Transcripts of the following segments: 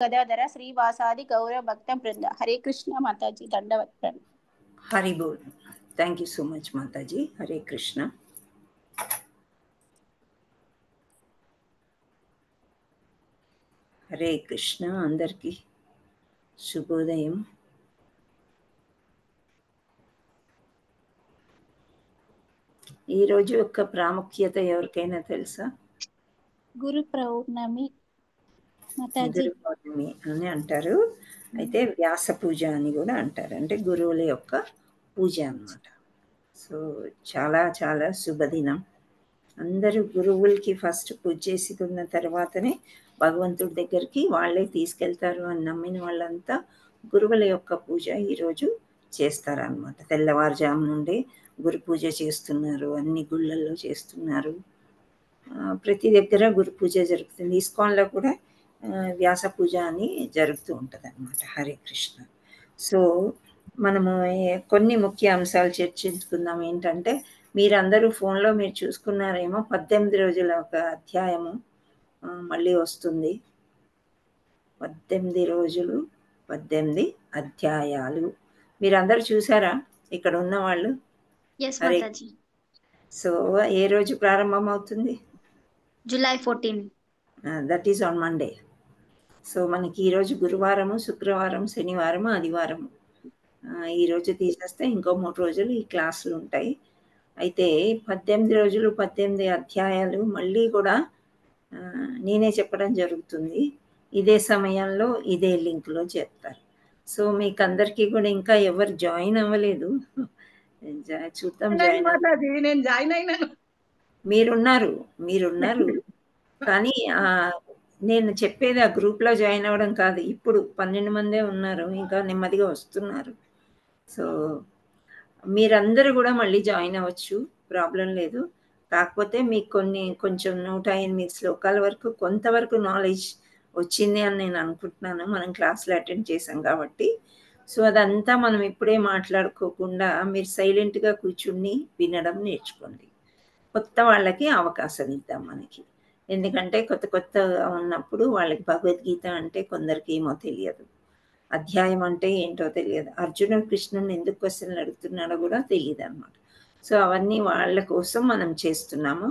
गदाधर श्रीवासादि गौरव भक्त वृंद। हरे कृष्ण माताजी, दंडवत प्रणाम। हरि बोल। Thank you so much mataji. हरे कृष्ण। హరే కృష్ణ. అందరికీ శుభోదయం. ఈరోజు యొక్క ప్రాముఖ్యత ఎవరికైనా తెలుసా? గురు పౌర్ణమి గురు పౌర్ణమి అని అంటారు. అయితే వ్యాస పూజ అని కూడా అంటారు. అంటే గురువుల యొక్క పూజ అన్నమాట. సో చాలా చాలా శుభదినం. అందరూ గురువులకి ఫస్ట్ పూజ చేసుకున్న తర్వాతనే భగవంతుడి దగ్గరికి వాళ్ళే తీసుకెళ్తారు అని నమ్మిన వాళ్ళంతా గురువుల యొక్క పూజ ఈరోజు చేస్తారనమాట. తెల్లవారుజాము నుండే గురు పూజ చేస్తున్నారు, అన్ని గుళ్ళల్లో చేస్తున్నారు. ప్రతి దగ్గర గురు పూజ జరుగుతుంది. ఇస్కాన్లో కూడా వ్యాస పూజ అని జరుగుతూ ఉంటుంది అనమాట. హరే కృష్ణ. సో మనము కొన్ని ముఖ్య అంశాలు చర్చించుకుందాం. ఏంటంటే మీరందరూ ఫోన్లో మీరు చూసుకున్నారేమో 18 రోజుల ఒక అధ్యాయము మళ్ళీ వస్తుంది. 18 రోజులు 18 అధ్యాయాలు. మీరందరూ చూసారా ఇక్కడ ఉన్న వాళ్ళు? హరే. సో ఏ రోజు ప్రారంభం అవుతుంది? July 14. That is on Monday. So మనకి ఈరోజు గురువారము, శుక్రవారం, శనివారము, ఆదివారము. ఈరోజు తీసేస్తే ఇంకో 3 రోజులు ఈ క్లాసులు ఉంటాయి. అయితే 18 రోజులు 18 అధ్యాయాలు మళ్ళీ కూడా నేనే చెప్పడం జరుగుతుంది. ఇదే సమయంలో ఇదే లింక్లో చెప్తారు. సో మీకు అందరికీ కూడా ఇంకా ఎవరు జాయిన్ అవ్వలేదు, చూద్దాం. నేను జాయిన్ అయినాను. మీరున్నారు కానీ నేను చెప్పేది ఆ గ్రూప్లో జాయిన్ అవ్వడం కాదు. ఇప్పుడు 12 మందే ఉన్నారు, ఇంకా నెమ్మదిగా వస్తున్నారు. సో మీరందరూ కూడా మళ్ళీ జాయిన్ అవ్వచ్చు, ప్రాబ్లం లేదు. కాకపోతే మీకు కొంచెం 108 శ్లోకాల వరకు కొంతవరకు నాలెడ్జ్ వచ్చింది అని నేను అనుకుంటున్నాను. మనం క్లాసులు అటెండ్ చేసాం కాబట్టి. సో అదంతా మనం ఇప్పుడే మాట్లాడుకోకుండా మీరు సైలెంట్గా కూర్చుని వినడం నేర్చుకోండి. కొత్త వాళ్ళకి అవకాశం ఇద్దాం మనకి. ఎందుకంటే కొత్తగా ఉన్నప్పుడు వాళ్ళకి భగవద్గీత అంటే కొందరికి ఏమో తెలియదు, అధ్యాయం అంటే ఏంటో తెలియదు, అర్జునుడు కృష్ణుని ఎందుకు క్వశ్చన్లు అడుగుతున్నాడో కూడా తెలియదు అనమాట. సో అవన్నీ వాళ్ళ కోసం మనం చేస్తున్నాము.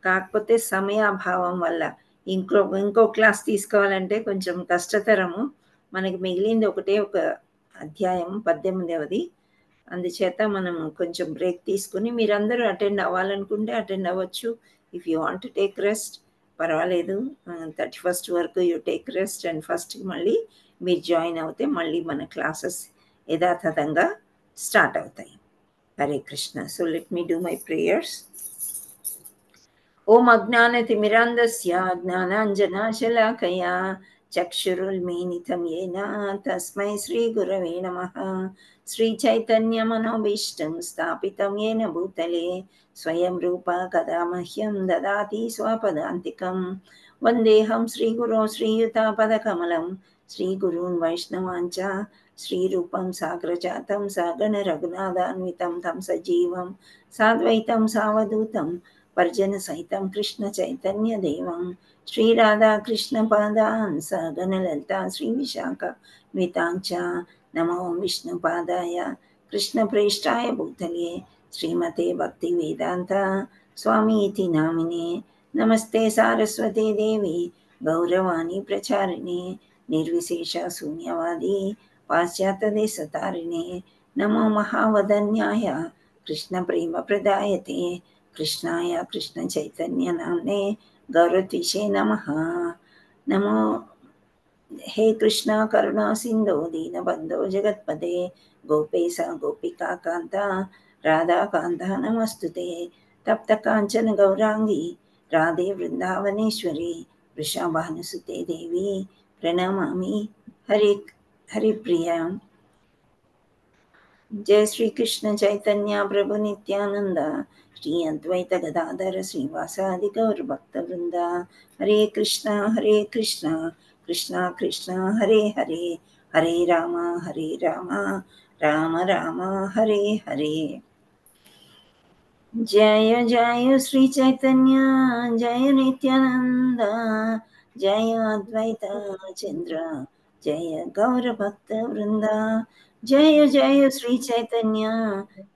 కాకపోతే సమయాభావం వల్ల ఇంకో క్లాస్ తీసుకోవాలంటే కొంచెం కష్టతరము. మనకి మిగిలింది ఒక అధ్యాయం 18వది. అందుచేత మనం కొంచెం బ్రేక్ తీసుకుని మీరందరూ అటెండ్ అవ్వాలనుకుంటే అటెండ్ అవ్వచ్చు. If you want to take rest పర్వాలేదు. 31st వరకు you take rest and first మళ్ళీ మీరు జాయిన్ అవుతే మళ్ళీ మన క్లాసెస్ యథాతథంగా స్టార్ట్ అవుతాయి. Hare Krishna. So let me do my prayers. ఓం అజ్ఞానతిమిరాంధస్య జ్ఞానాంజనాశలాకయా చక్షురున్మీలితం యేన తస్మై శ్రీగురవే నమః. శ్రీచైతన్యమనోభీష్టం స్థాపితం యేన భూతలే స్వయం రూపా కదా మహ్యం దదాతి స్వపదాంతికం. వందేహం శ్రీగురో శ్రీయుతాపదకమలం శ్రీగురూన్ వైష్ణవాంచ శ్రీరూపం సాగ్రజాతం సగణ రఘునాథాన్వితం తం సజీవం సాద్వైతం సావధూతం పరిజన సహితం కృష్ణ చైతన్య దేవం శ్రీరాధాకృష్ణ పాదాన్ సగణ లలితా శ్రీ విశాఖ వితాంచ. నమో విష్ణుపాదాయ కృష్ణ ప్రేష్టాయ భూతలే శ్రీమతే భక్తి వేదాంత స్వామీతి నామినే. నమస్తే సారస్వతే దేవి గౌరవాణి ప్రచారిణే నిర్విశేష శూన్యవాది పాశ్చాత్య దేశతారిణే. నమో మహావదన్యాయ కృష్ణ ప్రేమ ప్రదాయతే కృష్ణాయ కృష్ణ చైతన్య నామ్నే గౌరవద్విషే నమః. నమో హే కృష్ణ కరుణా సింధో దీనబంధో జగత్పదే గోపేశ గోపికా కాంత రాధాకాంత నమస్తుతే. తప్త కాంచన గౌరాంగి రాధే వృందావనేశ్వరి వృషభానుసుతే దేవి ప్రణమామి. హరిప్రియ. జయ శ్రీ కృష్ణ చైతన్య ప్రభు నిత్యానంద శ్రీ అద్వైత గదాధర శ్రీవాసాది గౌర భక్త వృంద. హరే కృష్ణ కృష్ణ కృష్ణ హరే హరే హరే రామ రామ రామ హరే హరే. జయ జయ శ్రీ చైతన్య జయ నిత్యానంద జయ అద్వైత చంద్ర జయ గౌర భక్త వృంద, జయ జయ శ్రీ చైతన్య,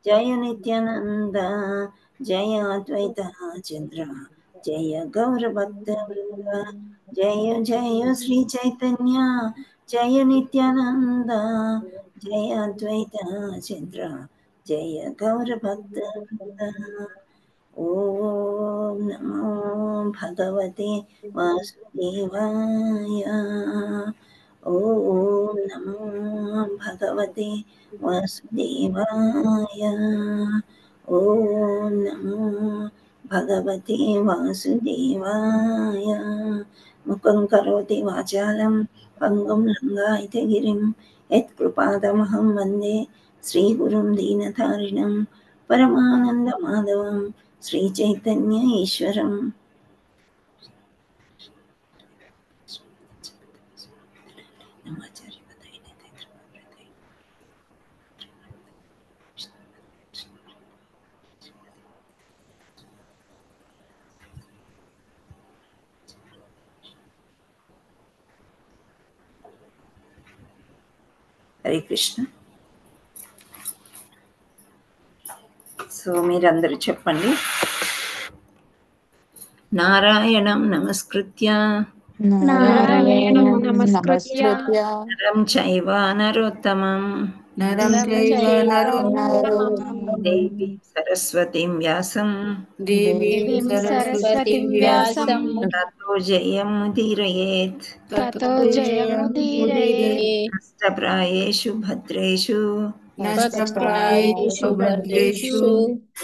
జయ నిత్యానంద, జయ అద్వైత చంద్ర, జయ గౌర భక్త వృంద, జయ జయ శ్రీ చైతన్య, జయ నిత్యానంద, జయ అద్వైత చంద్ర, జయ గౌర భక్త వృంద. ఓం నమో భగవతే వాసుదేవాయ. ఓం నమో భగవతే వాసుదేవాయ. ఓం నమో భగవతే వాసుదేవాయ. ముఖం కరోతి వాచాలం పంగుం లంఘాయతే గిరిం యత్కృపాతమహం వందే శ్రీగురుం దీనతారిణం పరమానందమాధవం శ్రీ చైతన్య ఈశ్వరం. హరే కృష్ణ. సో మీరందరూ చెప్పండి. నారాయణం నమస్కృత్య నారాయణం నమస్కృత్య నరం చైవ నరోత్తమం నరం చైవ నరోత్తమం దేవీ సరస్వతిం వ్యాసం దేవీం సరస్వతిం వ్యాసం తతో జయముదీరయేత్. తతో జయముదీరయేత్. నష్టప్రాయేషు భద్రేషు నష్టప్రాయేషు భద్రేషు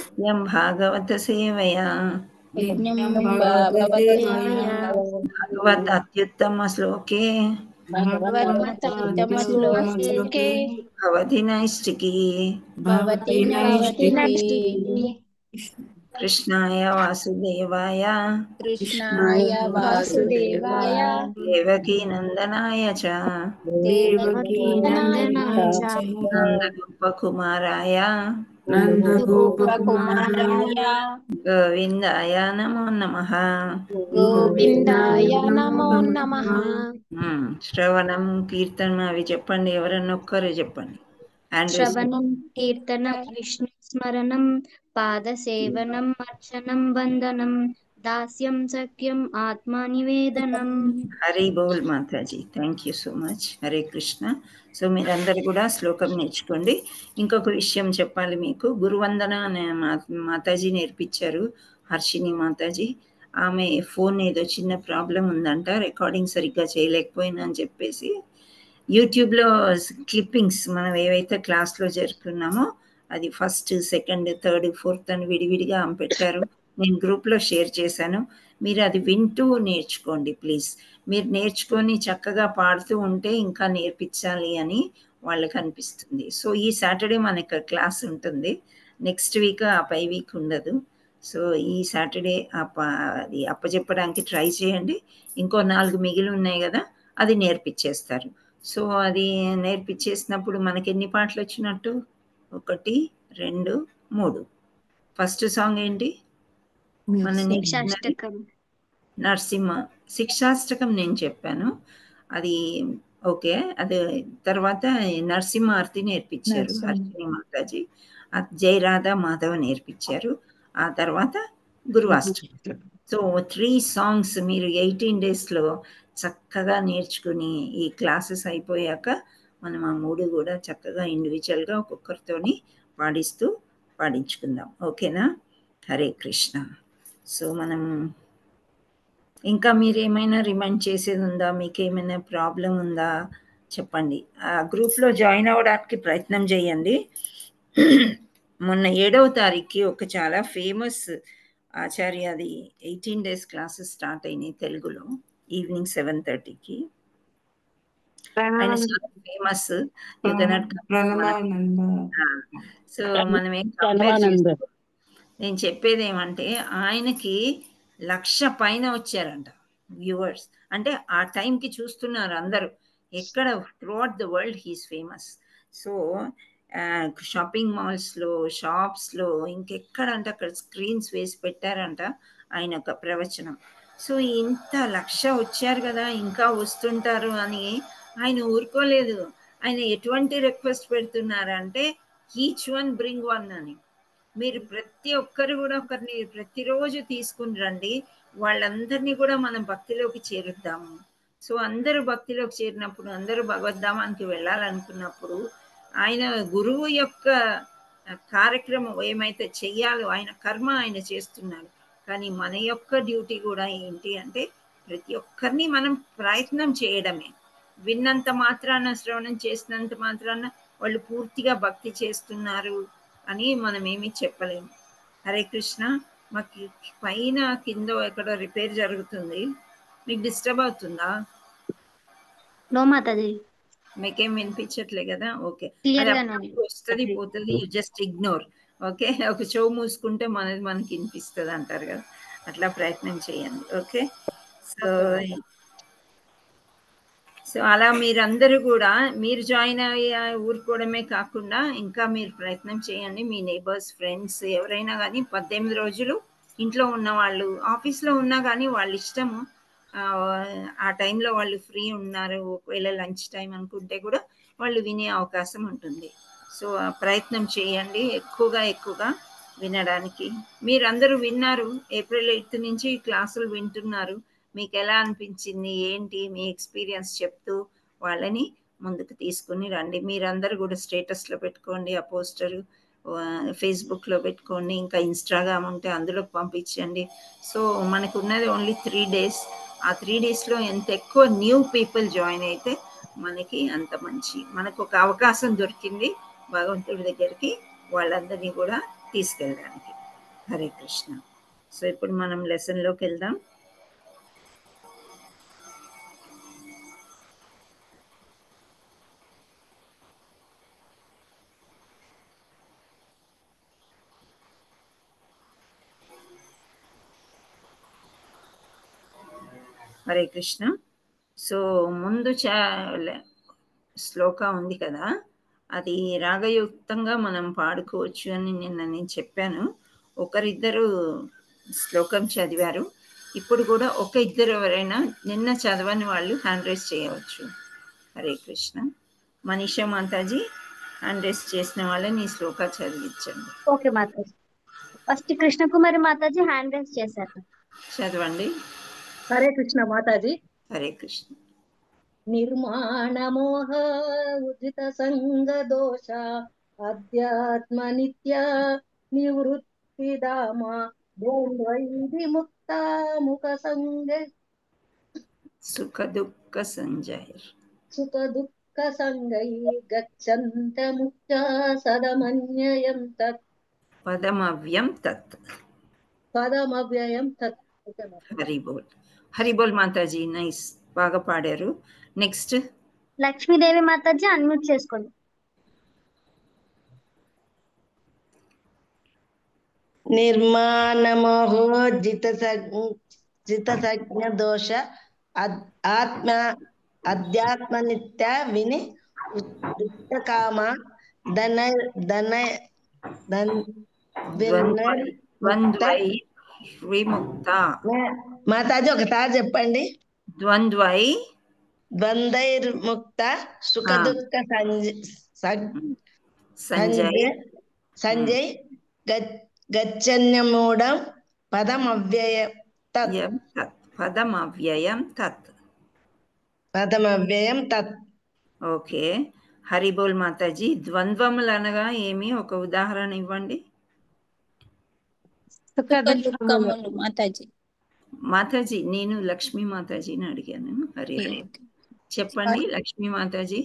నిత్యం భాగవత సేవయా నిత్యం భగవతే మయా భగవత్ అత్యుత్తమ శ్లోకే భగవద్గీతమశ్లోకే భవతి నైష్టికీ. భవతి నైష్టికీ. కృష్ణాయ వాసుదేవాయ కృష్ణాయ వాసుదేవాయ దేవకీ నందనాయ చ దేవకీ నందనాయ చ నందగోపకుమారాయ నందగోపకుమారాయ గోవిందాయ నమో నమః. గోవిందాయ నమో నమః. శ్రవణం కీర్తనం అవి చెప్పండి. ఎవరన్నా ఒక్కరు చెప్పండి. శ్రవణం కీర్తనం విష్ణు స్మరణం పాదసేవనం అర్చనం వందనం దాస్యం సఖ్యం ఆత్మనివేదనం. హరి బోల్ మాతాజీ. Thank you so much. Hare Krishna. So మీరందరూ కూడా శ్లోకం నేర్చుకోండి. ఇంకొక విషయం చెప్పాలి మీకు. గురువందన అనే మాతాజీ నేర్పించారు, హర్షిని మాతాజీ. ఆమె ఫోన్ ఏదో చిన్న ప్రాబ్లం ఉందంట, రికార్డింగ్ సరిగ్గా చేయలేకపోయినా అని చెప్పేసి యూట్యూబ్లో క్లిప్పింగ్స్ మనం ఏవైతే క్లాస్లో జరుపుకున్నామో అది ఫస్ట్, సెకండ్, థర్డ్, ఫోర్త్ అని విడివిడిగా ఆమె పెట్టారు. నేను గ్రూప్లో షేర్ చేశాను. మీరు అది వింటూ నేర్చుకోండి ప్లీజ్. మీరు నేర్చుకొని చక్కగా పాడుతూ ఉంటే ఇంకా నేర్పించాలి అని వాళ్ళకి అనిపిస్తుంది. సో ఈ సాటర్డే మనకు క్లాస్ ఉంటుంది. నెక్స్ట్ వీక్ ఆ పై వీక్ ఉండదు. సో ఈ సాటర్డే అది అప్పచెప్పడానికి ట్రై చేయండి. ఇంకో 4 మిగిలి ఉన్నాయి కదా, అది నేర్పించేస్తారు. సో అది నేర్పించేసినప్పుడు మనకి ఎన్ని పాటలు వచ్చినట్టు? 1, 2, 3. ఫస్ట్ సాంగ్ ఏంటి? మన శిక్షాష్టకం. నరసింహ శిక్షాష్టకం నేను చెప్పాను, అది ఓకే. అది తర్వాత నరసింహార్తి నేర్పించారు హర్షిని మాతాజీ. జయరాధ మాధవ నేర్పించారు. ఆ తర్వాత గురువాష్టమి. సో 3 సాంగ్స్ మీరు 18 డేస్లో చక్కగా నేర్చుకుని ఈ క్లాసెస్ అయిపోయాక మనం ఆ 3 కూడా చక్కగా ఇండివిజువల్గా ఒక్కొక్కరితోని పాడించుకుందాం. ఓకేనా? హరే కృష్ణ. సో మనం ఇంకా మీరు ఏమైనా రిమైండ్ చేసేది ఉందా? మీకు ఏమైనా ప్రాబ్లం ఉందా చెప్పండి. ఆ గ్రూప్లో జాయిన్ అవ్వడానికి ప్రయత్నం చేయండి. మొన్న 7వ తారీఖుకి ఒక చాలా ఫేమస్ ఆచార్య అది 18 డేస్ క్లాసెస్ స్టార్ట్ అయినాయి తెలుగులో ఈవినింగ్ 7:30కి. ఆయన చాలా ఫేమస్. సో మనం ఏం కంపేర్ చేసుకో. నేను చెప్పేది ఏమంటే ఆయనకి 1,00,000 పైన వచ్చారంట వ్యూవర్స్. అంటే ఆ టైంకి చూస్తున్నారు అందరూ. ఎక్కడ throughout the world he's famous. So shopping మాల్స్లో, షాప్స్లో, ఇంకెక్కడంటే అక్కడ స్క్రీన్స్ వేసి పెట్టారంట ఆయన ఒక ప్రవచనం. సో ఇంత 1,00,000 వచ్చారు కదా, ఇంకా వస్తుంటారు అని ఆయన ఊరుకోలేదు. ఆయన ఎటువంటి రిక్వెస్ట్ పెడుతున్నారంటే ఈచ్ వన్ బ్రింగ్ వన్ అని. మీరు ప్రతి ఒక్కరు కూడా ఒకరిని ప్రతిరోజు తీసుకుని రండి, వాళ్ళందరినీ కూడా మనం భక్తిలోకి చేరుద్దాము. సో అందరూ భక్తిలోకి చేరినప్పుడు, అందరూ భగవద్ధామానికి వెళ్ళాలనుకున్నప్పుడు, ఆయన గురువు యొక్క కార్యక్రమం ఏమైతే చెయ్యాలో ఆయన కర్మ ఆయన చేస్తున్నాడు. కానీ మన యొక్క డ్యూటీ కూడా ఏంటి అంటే ప్రతి ఒక్కరిని మనం ప్రయత్నం చేయడమే. విన్నంత మాత్రాన, శ్రవణం చేసినంత మాత్రాన వాళ్ళు పూర్తిగా భక్తి చేస్తున్నారు అని మనం ఏమీ చెప్పలేము. హరే కృష్ణ. మాకు పైన కింద ఎక్కడో రిపేర్ జరుగుతుంది, మీకు డిస్టర్బ్ అవుతుందా? నో మాతాజీ, మీకేం వినిపించట్లే కదా? ఓకే, క్లియర్ అది గానే అప్పుడు వస్తుంది పోతుంది, యూ జస్ట్ ఇగ్నోర్. ఓకే, ఒక చెవు మూసుకుంటే మనకి వినిపిస్తుంది అంటారు కదా, అట్లా ప్రయత్నం చేయండి. ఓకే, సో అలా మీరందరూ కూడా మీరు జాయిన్ అయ్యి ఊరుకోవడమే కాకుండా ఇంకా మీరు ప్రయత్నం చేయండి. మీ నేబర్స్, ఫ్రెండ్స్ ఎవరైనా కానీ 18 రోజులు ఇంట్లో ఉన్న వాళ్ళు, ఆఫీస్లో ఉన్నా కానీ వాళ్ళ ఇష్టము. ఆ టైంలో వాళ్ళు ఫ్రీ ఉన్నారు, ఒకవేళ లంచ్ టైం అనుకుంటే కూడా వాళ్ళు వినే అవకాశం ఉంటుంది. సో ప్రయత్నం చేయండి ఎక్కువగా వినడానికి. మీరందరూ విన్నారు, ఏప్రిల్ 8 నుంచి క్లాసులు వింటున్నారు. మీకు ఎలా అనిపించింది, ఏంటి మీ ఎక్స్పీరియన్స్ చెప్తూ వాళ్ళని ముందుకు తీసుకుని రండి. మీరందరూ కూడా స్టేటస్లో పెట్టుకోండి, ఆ పోస్టరు ఫేస్బుక్లో పెట్టుకోండి, ఇంకా ఇన్స్టాగ్రామ్ ఉంటే అందులో పంపించండి. సో మనకు ఉన్నది ఓన్లీ 3 days. ఆ 3 daysలో ఎంత ఎక్కువ న్యూ పీపుల్ జాయిన్ అయితే మనకి అంత మంచి. మనకు ఒక అవకాశం దొరికింది భగవంతుడి దగ్గరికి వాళ్ళందరినీ కూడా తీసుకెళ్ళడానికి. హరే కృష్ణ. సో ఇప్పుడు మనం లెసన్లోకి వెళ్దాం. హరే కృష్ణ. సో ముందు శ్లోక ఉంది కదా, అది రాగయుక్తంగా మనం పాడుకోవచ్చు అని నేను చెప్పాను. ఒకరిద్దరు శ్లోకం చదివారు. ఇప్పుడు కూడా ఇద్దరు ఎవరైనా నిన్న చదవని వాళ్ళు హ్యాండ్ రైజ్ చేయవచ్చు. హరే కృష్ణ. మనీషా మాతాజీ హ్యాండ్ రైజ్ చేసిన వాళ్ళని ఈ శ్లోక చదివించండి. Okay Mataji. First Krishnakumari Mataji hand raise చేశారు, చదవండి. హరే కృష్ణ మాతాజీ. హరే కృష్ణ. నిర్మాణ మోహ ఉదిత సంగ దోష అధ్యాత్మ నిత్య నివృత్తి దామ ద్వంద్వైది ముక్త ముఖ సంగ సుఖ దుఃఖ సంగై గచ్చంత ముక్త సదమన్యయం తత్ పదమవ్యం తత్. హరి బోల్. హరి బోల్ మాతాజీ, నైస్, బాగా పాడారు. నెక్స్ట్ లక్ష్మీదేవి మాతాజీ అన్మ్యూట్ చేసుకోండి. నిర్మాణమోహో జిత సజ్ఞ దోష ఆత్మ అధ్యాత్మ నిత్య విని కామ విముక్త. మాతాజీ ఒకసారి చెప్పండి. ద్వంద్వైర్ముక్త సుఖ దుఃఖ సంజయ్ గచ్చన్యమూఢం పదమవ్యయం తత్. ఓకే, హరిబోల్ మాతాజీ. ద్వంద్వములు అనగా ఏమి, ఒక ఉదాహరణ ఇవ్వండి. మాతాజీ నేను లక్ష్మీ మాతాజీని అడిగాను. హరి చెప్పండి లక్ష్మీ మాతాజీ.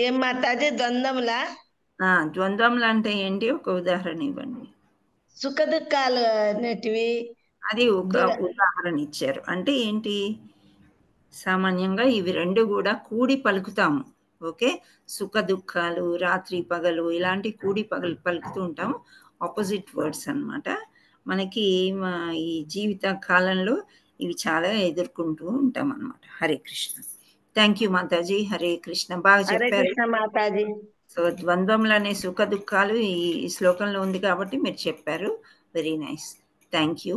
ఏం మాతాజీ ద్వంద్వములా? ద్వంద్వములు అంటే ఏంటి, ఒక ఉదాహరణ ఇవ్వండి. సుఖ దుఃఖాలు అనేటివి, అది ఒక ఉదాహరణ ఇచ్చారు. అంటే ఏంటి, సామాన్యంగా ఇవి రెండు కూడా కూడి పలుకుతాము. ఓకే, సుఖ దుఃఖాలు, రాత్రి పగలు ఇలాంటి కూడి పలుకుతూ ఉంటాము. ఆపోజిట్ వర్డ్స్ అన్నమాట. మనకి ఈ జీవిత కాలంలో ఇవి చాలా ఎదుర్కొంటూ ఉంటాం అన్నమాట. హరే కృష్ణ. థ్యాంక్ యూ మాతాజీ. హరే కృష్ణ, బాగా చెప్పారు మాతాజీ. సో ద్వంద్వములు అనే సుఖ దుఃఖాలు ఈ శ్లోకంలో ఉంది కాబట్టి మీరు చెప్పారు. Very nice, thank you.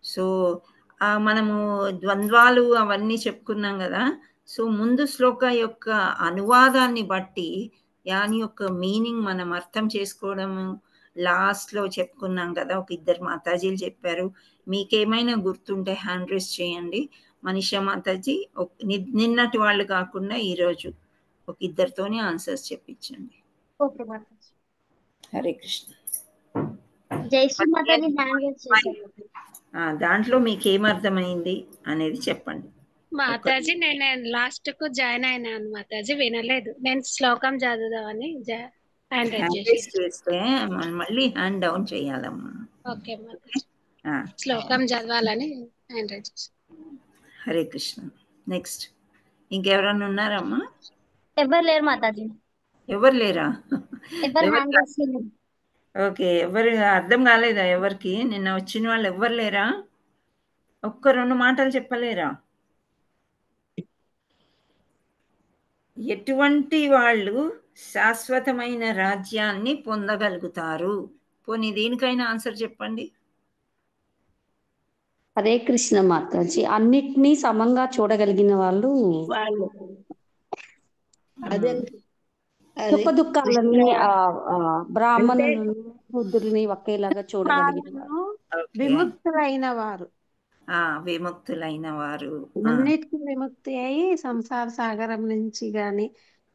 So మనము ద్వంద్వాలు అవన్నీ చెప్పుకున్నాం కదా. సో ముందు శ్లోక యొక్క అనువాదాన్ని బట్టి దాని యొక్క మీనింగ్ మనం అర్థం చేసుకోవడము. లాస్ట్లో చెప్పుకున్నాం కదా, ఒక ఇద్దరు మాతాజీలు చెప్పారు. మీకేమైనా గుర్తుంటే హ్యాండ్ రైజ్ చేయండి. మనీషా మాతాజీ నిన్నటి వాళ్ళు కాకుండా ఈరోజు ఒక ఇద్దరితోనే ఆన్సర్స్ చెప్పించండి. ఓకే మాతాజీ. హరే కృష్ణ. జయశ్రీ మాతాజీ హ్యాండ్ రైజ్ చేశారు. దాంట్లో మీకు ఏమర్థమైంది అనేది చెప్పండి. మాతాజీ నేను లాస్ట్ కు జాయిన్ అయినాను మాతాజీ, వినలేదు. నేను శ్లోకం చదువుదామని హ్యాండ్ రైజ్ హ్యాండ్ రైజ్ చేశాను. చేస్తే మనం మళ్ళీ హ్యాండ్ డౌన్ చేయాలమ్మా. ఓకే మాతాజీ, శ్లోకం చదవాలని హ్యాండ్ రైజ్ చేశాను. హరే కృష్ణ. నెక్స్ట్ ఇంకెవరన్నా ఉన్నారమ్మా? ఎవరు లేరు మాతాజీ. ఎవరు లేరా? ఎవరు హ్యాండ్ రైజ్ చేయలేదు. ఓకే, ఎవరు అర్థం కాలేదా ఎవరికి? నిన్న వచ్చిన వాళ్ళు ఎవరు లేరా? ఒక్క రెండు మాటలు చెప్పలేరా? ఎటువంటి వాళ్ళు శాశ్వతమైన రాజ్యాన్ని పొందగలుగుతారు? పోనీ దీనికైనా ఆన్సర్ చెప్పండి. హరే కృష్ణ మాతాజీ, అన్నిటినీ సమంగా చూడగలిగిన వాళ్ళు అదే సుఖ దుఃఖాలని బ్రాహ్మణులను శూద్రుల్ని ఒకేలాగా చూడగలిగిన వారు. విముక్తులైన వారు, విముక్తులైన వారు, అన్నిటికీ విముక్తి అయి సంసార సాగరం నుంచి గాని,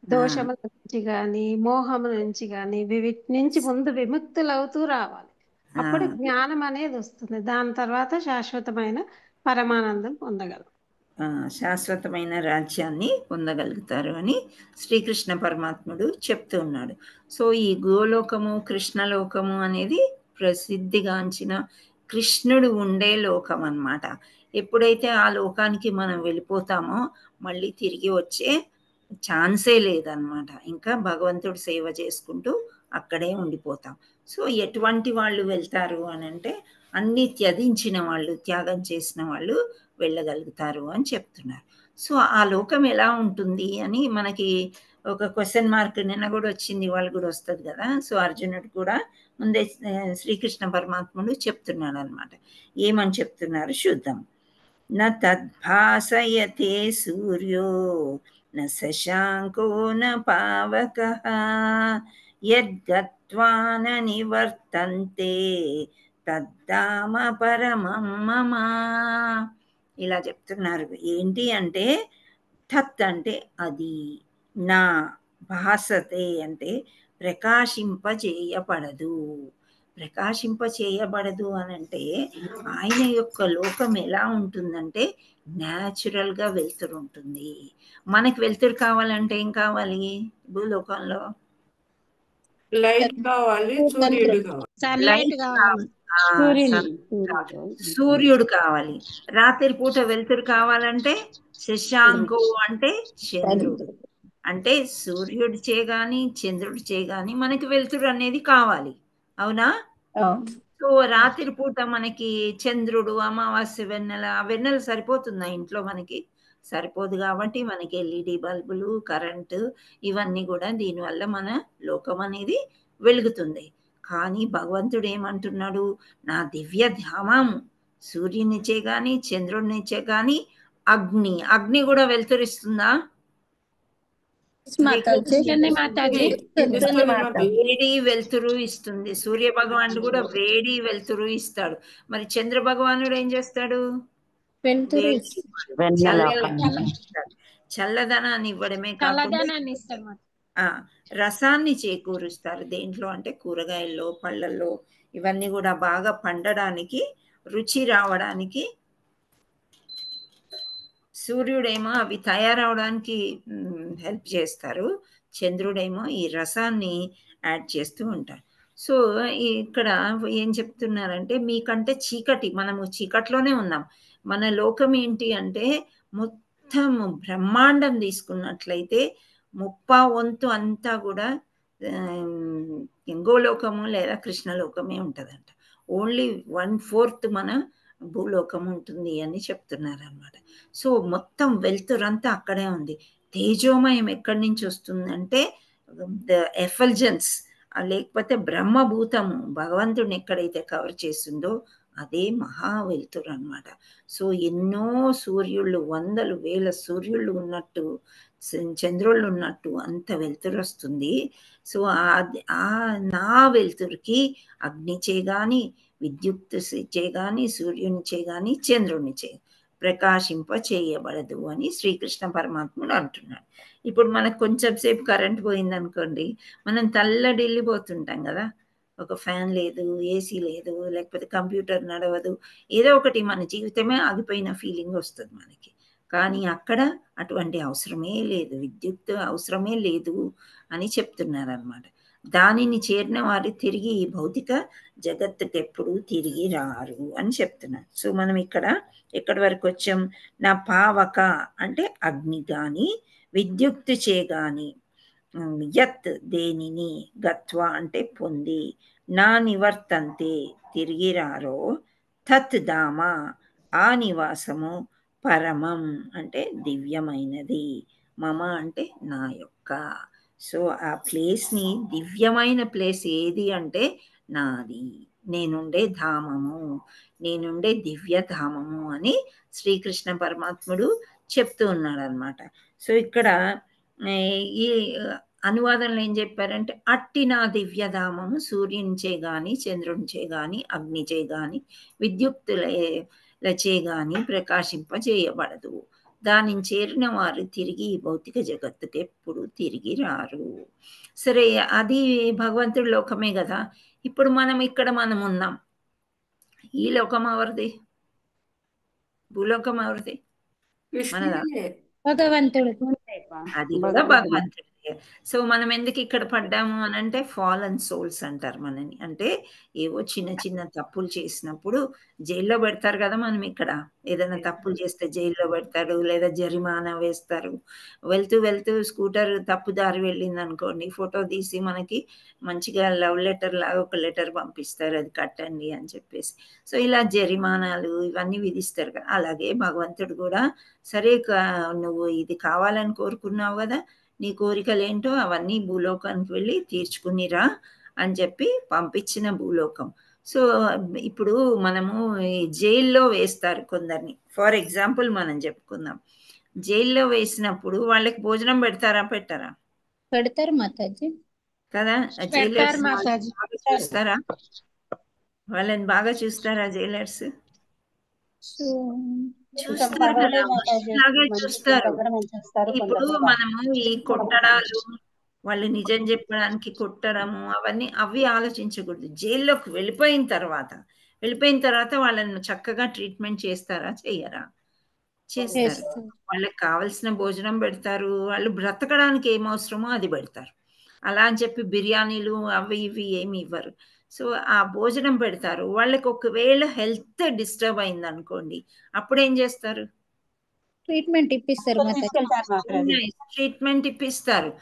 దోషముల నుంచి గాని, మోహము నుంచి గాని, వీటి నుంచి ముందు విముక్తులు అవుతూ రావాలి. అప్పుడు జ్ఞానం అనేది వస్తుంది. దాని తర్వాత శాశ్వతమైన పరమానందం పొందగలం. శాశ్వతమైన రాజ్యాన్ని పొందగలుగుతారు అని శ్రీకృష్ణ పరమాత్ముడు చెప్తూ ఉన్నాడు. సో ఈ గోలోకము కృష్ణలోకము అనేది ప్రసిద్ధిగాంచిన కృష్ణుడు ఉండే లోకం అన్నమాట. ఎప్పుడైతే ఆ లోకానికి మనం వెళ్ళిపోతామో మళ్ళీ తిరిగి వచ్చే ఛాన్సే లేదన్నమాట. ఇంకా భగవంతుడు సేవ చేసుకుంటూ అక్కడే ఉండిపోతాం. సో ఎటువంటి వాళ్ళు వెళ్తారు అని అంటే, అన్ని త్యజించిన వాళ్ళు, త్యాగం చేసిన వాళ్ళు వెళ్ళగలుగుతారు అని చెప్తున్నారు. సో ఆ లోకం ఎలా ఉంటుంది అని మనకి ఒక క్వశ్చన్ మార్క్ నిన్న కూడా వచ్చింది, వాళ్ళు కూడా వస్తుంది కదా. సో అర్జునుడు కూడా ముందే శ్రీకృష్ణ పరమాత్ముడు చెప్తున్నాడు అనమాట. ఏమని చెప్తున్నారు చూద్దాం. న తద్భాసయతే సూర్యో న శశాంకో న పావకః యద్గత్వా న నివర్తంతే తద్ధామ పరమం మమ. ఇలా చెప్తున్నారు. ఏంటి అంటే తత్ అంటే అది, నా, భాసతే అంటే ప్రకాశింపచేయబడదు. ప్రకాశింపచేయబడదు అని అంటే ఆయన యొక్క లోకం ఎలా ఉంటుందంటే న్యాచురల్గా వెలుతురు ఉంటుంది. మనకి వెలుతురు కావాలంటే ఏం కావాలి? భూలోకంలో లైట్ కావాలి, సూర్యుడు కావాలి. సన్లైట్ కావాలి, సూర్యుడు కావాలి. రాత్రి పూట వెలుతురు కావాలంటే శశాంకు అంటే చంద్రుడు. అంటే సూర్యుడు చేగాని చంద్రుడు చేగాని మనకి వెలుతురు అనేది కావాలి, అవునా? సో రాత్రి పూట మనకి చంద్రుడు, అమావాస్య, వెన్నెల, వెన్నెల సరిపోతుందా ఇంట్లో? మనకి సరిపోదు. కాబట్టి మనకి ఎల్ఈడి బల్బులు, కరెంటు, ఇవన్నీ కూడా దీనివల్ల మన లోకం అనేది వెలుగుతుంది. కానీ భగవంతుడు ఏమంటున్నాడు? నా దివ్య ధామం సూర్యునిచ్చే గాని చంద్రుడినిచ్చే గాని అగ్ని కూడా వెలుతురిస్తుందా? వేడి వెలుతురు ఇస్తుంది. సూర్య భగవానుడు కూడా వేడి వెలుతురు ఇస్తాడు. మరి చంద్ర భగవానుడు ఏం చేస్తాడు? చల్లదనాన్ని ఇవ్వడమే కాకుండా రసాన్ని చేకూరుస్తారు. దేంట్లో అంటే కూరగాయల్లో, పళ్ళల్లో, ఇవన్నీ కూడా బాగా పండడానికి, రుచి రావడానికి సూర్యుడేమో అవి తయారవడానికి హెల్ప్ చేస్తారు, చంద్రుడేమో ఈ రసాన్ని యాడ్ చేస్తూ ఉంటారు. సో ఇక్కడ ఏం చెప్తున్నారంటే, మీకంటే చీకటి, మనము చీకట్లోనే ఉన్నాం. మన లోకం ఏంటి అంటే మొత్తం బ్రహ్మాండం తీసుకున్నట్లయితే 30% అంతా కూడా గోలోకము లేదా కృష్ణలోకమే ఉంటుందంట. ఓన్లీ 1/4 మన భూలోకం ఉంటుంది అని చెప్తున్నారు అనమాట. సో మొత్తం వెలుతురంతా అక్కడే ఉంది. తేజోమయం ఎక్కడి నుంచి వస్తుందంటే ద ఎఫల్జెన్స్, లేకపోతే బ్రహ్మభూతము భగవంతుడిని ఎక్కడైతే కవర్ చేస్తుందో అదే మహా వెలుతురు అనమాట. సో ఎన్నో సూర్యుళ్ళు, వందలు వేల సూర్యుళ్ళు ఉన్నట్టు, చంద్రుళ్ళు ఉన్నట్టు అంత వెలుతురు వస్తుంది. సో ఆ నా వెలుతురుకి అగ్నిచే గాని, విద్యుత్తుచే గాని, సూర్యునిచే గాని, చంద్రునిచే ప్రకాశింప చేయబడదు అని శ్రీకృష్ణ పరమాత్ముడు అంటున్నాడు. ఇప్పుడు మనకు కొంచెం సేపు కరెంట్ పోయిందనుకోండి, మనం తల్లడిల్లిపోతుంటాం కదా. ఒక ఫ్యాన్ లేదు, ఏసీ లేదు, లేకపోతే కంప్యూటర్ నడవదు, ఏదో ఒకటి మన జీవితమే ఆగిపోయిన ఫీలింగ్ వస్తుంది మనకి. కానీ అక్కడ అటువంటి అవసరమే లేదు, విద్యుత్ అవసరమే లేదు అని చెప్తున్నారనమాట. దానిని చేరిన వారు తిరిగి ఈ భౌతిక జగత్తుకి ఎప్పుడు తిరిగి రారు అని చెప్తున్నారు. సో మనం ఇక్కడ ఎక్కడి వరకు వచ్చాం? నా పావక అంటే అగ్ని గాని, విద్యుక్తు చే గాని, యత్ దేనిని, గత్వ అంటే పొంది, నా నివర్తంతే తిరిగి రారో, తత్ ధామ ఆ నివాసము, పరమం అంటే దివ్యమైనది, మమ అంటే నా యొక్క. సో ఆ ప్లేస్ని, దివ్యమైన ప్లేస్ ఏది అంటే నాది, నేనుండే ధామము, నేనుండే దివ్యధామము అని శ్రీకృష్ణ పరమాత్ముడు చెప్తూ ఉన్నాడు అనమాట. సో ఇక్కడ ఈ అనువాదంలో ఏం చెప్పారంటే, అట్టి నా దివ్యధామము సూర్యునిచే గాని, చంద్రునిచే గాని, అగ్నిచే గాని, విద్యుక్తులచే గాని ప్రకాశింపజేయబడదు. దానిని చేరిన వారు తిరిగి ఈ భౌతిక జగత్తుకి ఎప్పుడు తిరిగి రారు. సరే, అది భగవంతుడి లోకమే కదా. ఇప్పుడు మనం ఇక్కడ మనం ఉన్నాం. ఈ లోకం ఎవరిది? భూలోకం ఎవరిది? మనదా? భగవంతుడు. అది కూడా భగవంతుడి. సో మనం ఎందుకు ఇక్కడ పడ్డాము అని అంటే, ఫాలన్ సోల్స్ అంటారు మనని. అంటే ఏవో చిన్న చిన్న తప్పులు చేసినప్పుడు జైల్లో పెడతారు కదా. మనం ఇక్కడ ఏదైనా తప్పులు చేస్తే జైల్లో పెడతారు, లేదా జరిమానా వేస్తారు. వెళ్తూ వెళ్తూ స్కూటర్ తప్పు దారి వెళ్ళింది అనుకోండి, ఫోటో తీసి మనకి మంచిగా లవ్ లెటర్ లాగా ఒక లెటర్ పంపిస్తారు, అది కట్టండి అని చెప్పేసి. సో ఇలా జరిమానాలు ఇవన్నీ విధిస్తారు కదా. అలాగే భగవంతుడు కూడా, సరే నువ్వు ఇది కావాలని కోరుకున్నావు కదా, నీ కోరికలు ఏంటో అవన్నీ భూలోకానికి వెళ్ళి తీర్చుకునిరా అని చెప్పి పంపించిన భూలోకం. సో ఇప్పుడు మనము జైల్లో వేస్తారు కొందరిని. ఫర్ ఎగ్జాంపుల్ మనం చెప్పుకుందాం, జైల్లో వేసినప్పుడు వాళ్ళకి భోజనం పెడతారా, పెట్టారా? పెడతారు మాతాజీ కదా. పెడతారు మాతాజీ. చూస్తారా? వాళ్ళని బాగా చూస్తారా జైలర్స్? చూస్తారు కదా, మనిషిలాగా చూస్తారు. ఇప్పుడు మనము ఈ కొట్టడాలు, వాళ్ళు నిజం చెప్పడానికి కొట్టడము, అవి ఆలోచించకూడదు. జైల్లోకి వెళ్ళిపోయిన తర్వాత వాళ్ళని చక్కగా ట్రీట్మెంట్ చేస్తారా, చెయ్యరా? చేస్తారు. వాళ్ళకి కావలసిన భోజనం పెడతారు, వాళ్ళు బ్రతకడానికి ఏం అవసరమో అది పెడతారు. అలా అని చెప్పి బిర్యానీలు అవి ఇవి ఏమి ఇవ్వరు. సో ఆ భోజనం పెడతారు. వాళ్ళకి ఒకవేళ హెల్త్ డిస్టర్బ్ అయింది అనుకోండి, అప్పుడు ఏం చేస్తారు? ట్రీట్మెంట్ ఇప్పిస్తారు. ట్రీట్మెంట్ ఇప్పిస్తారు.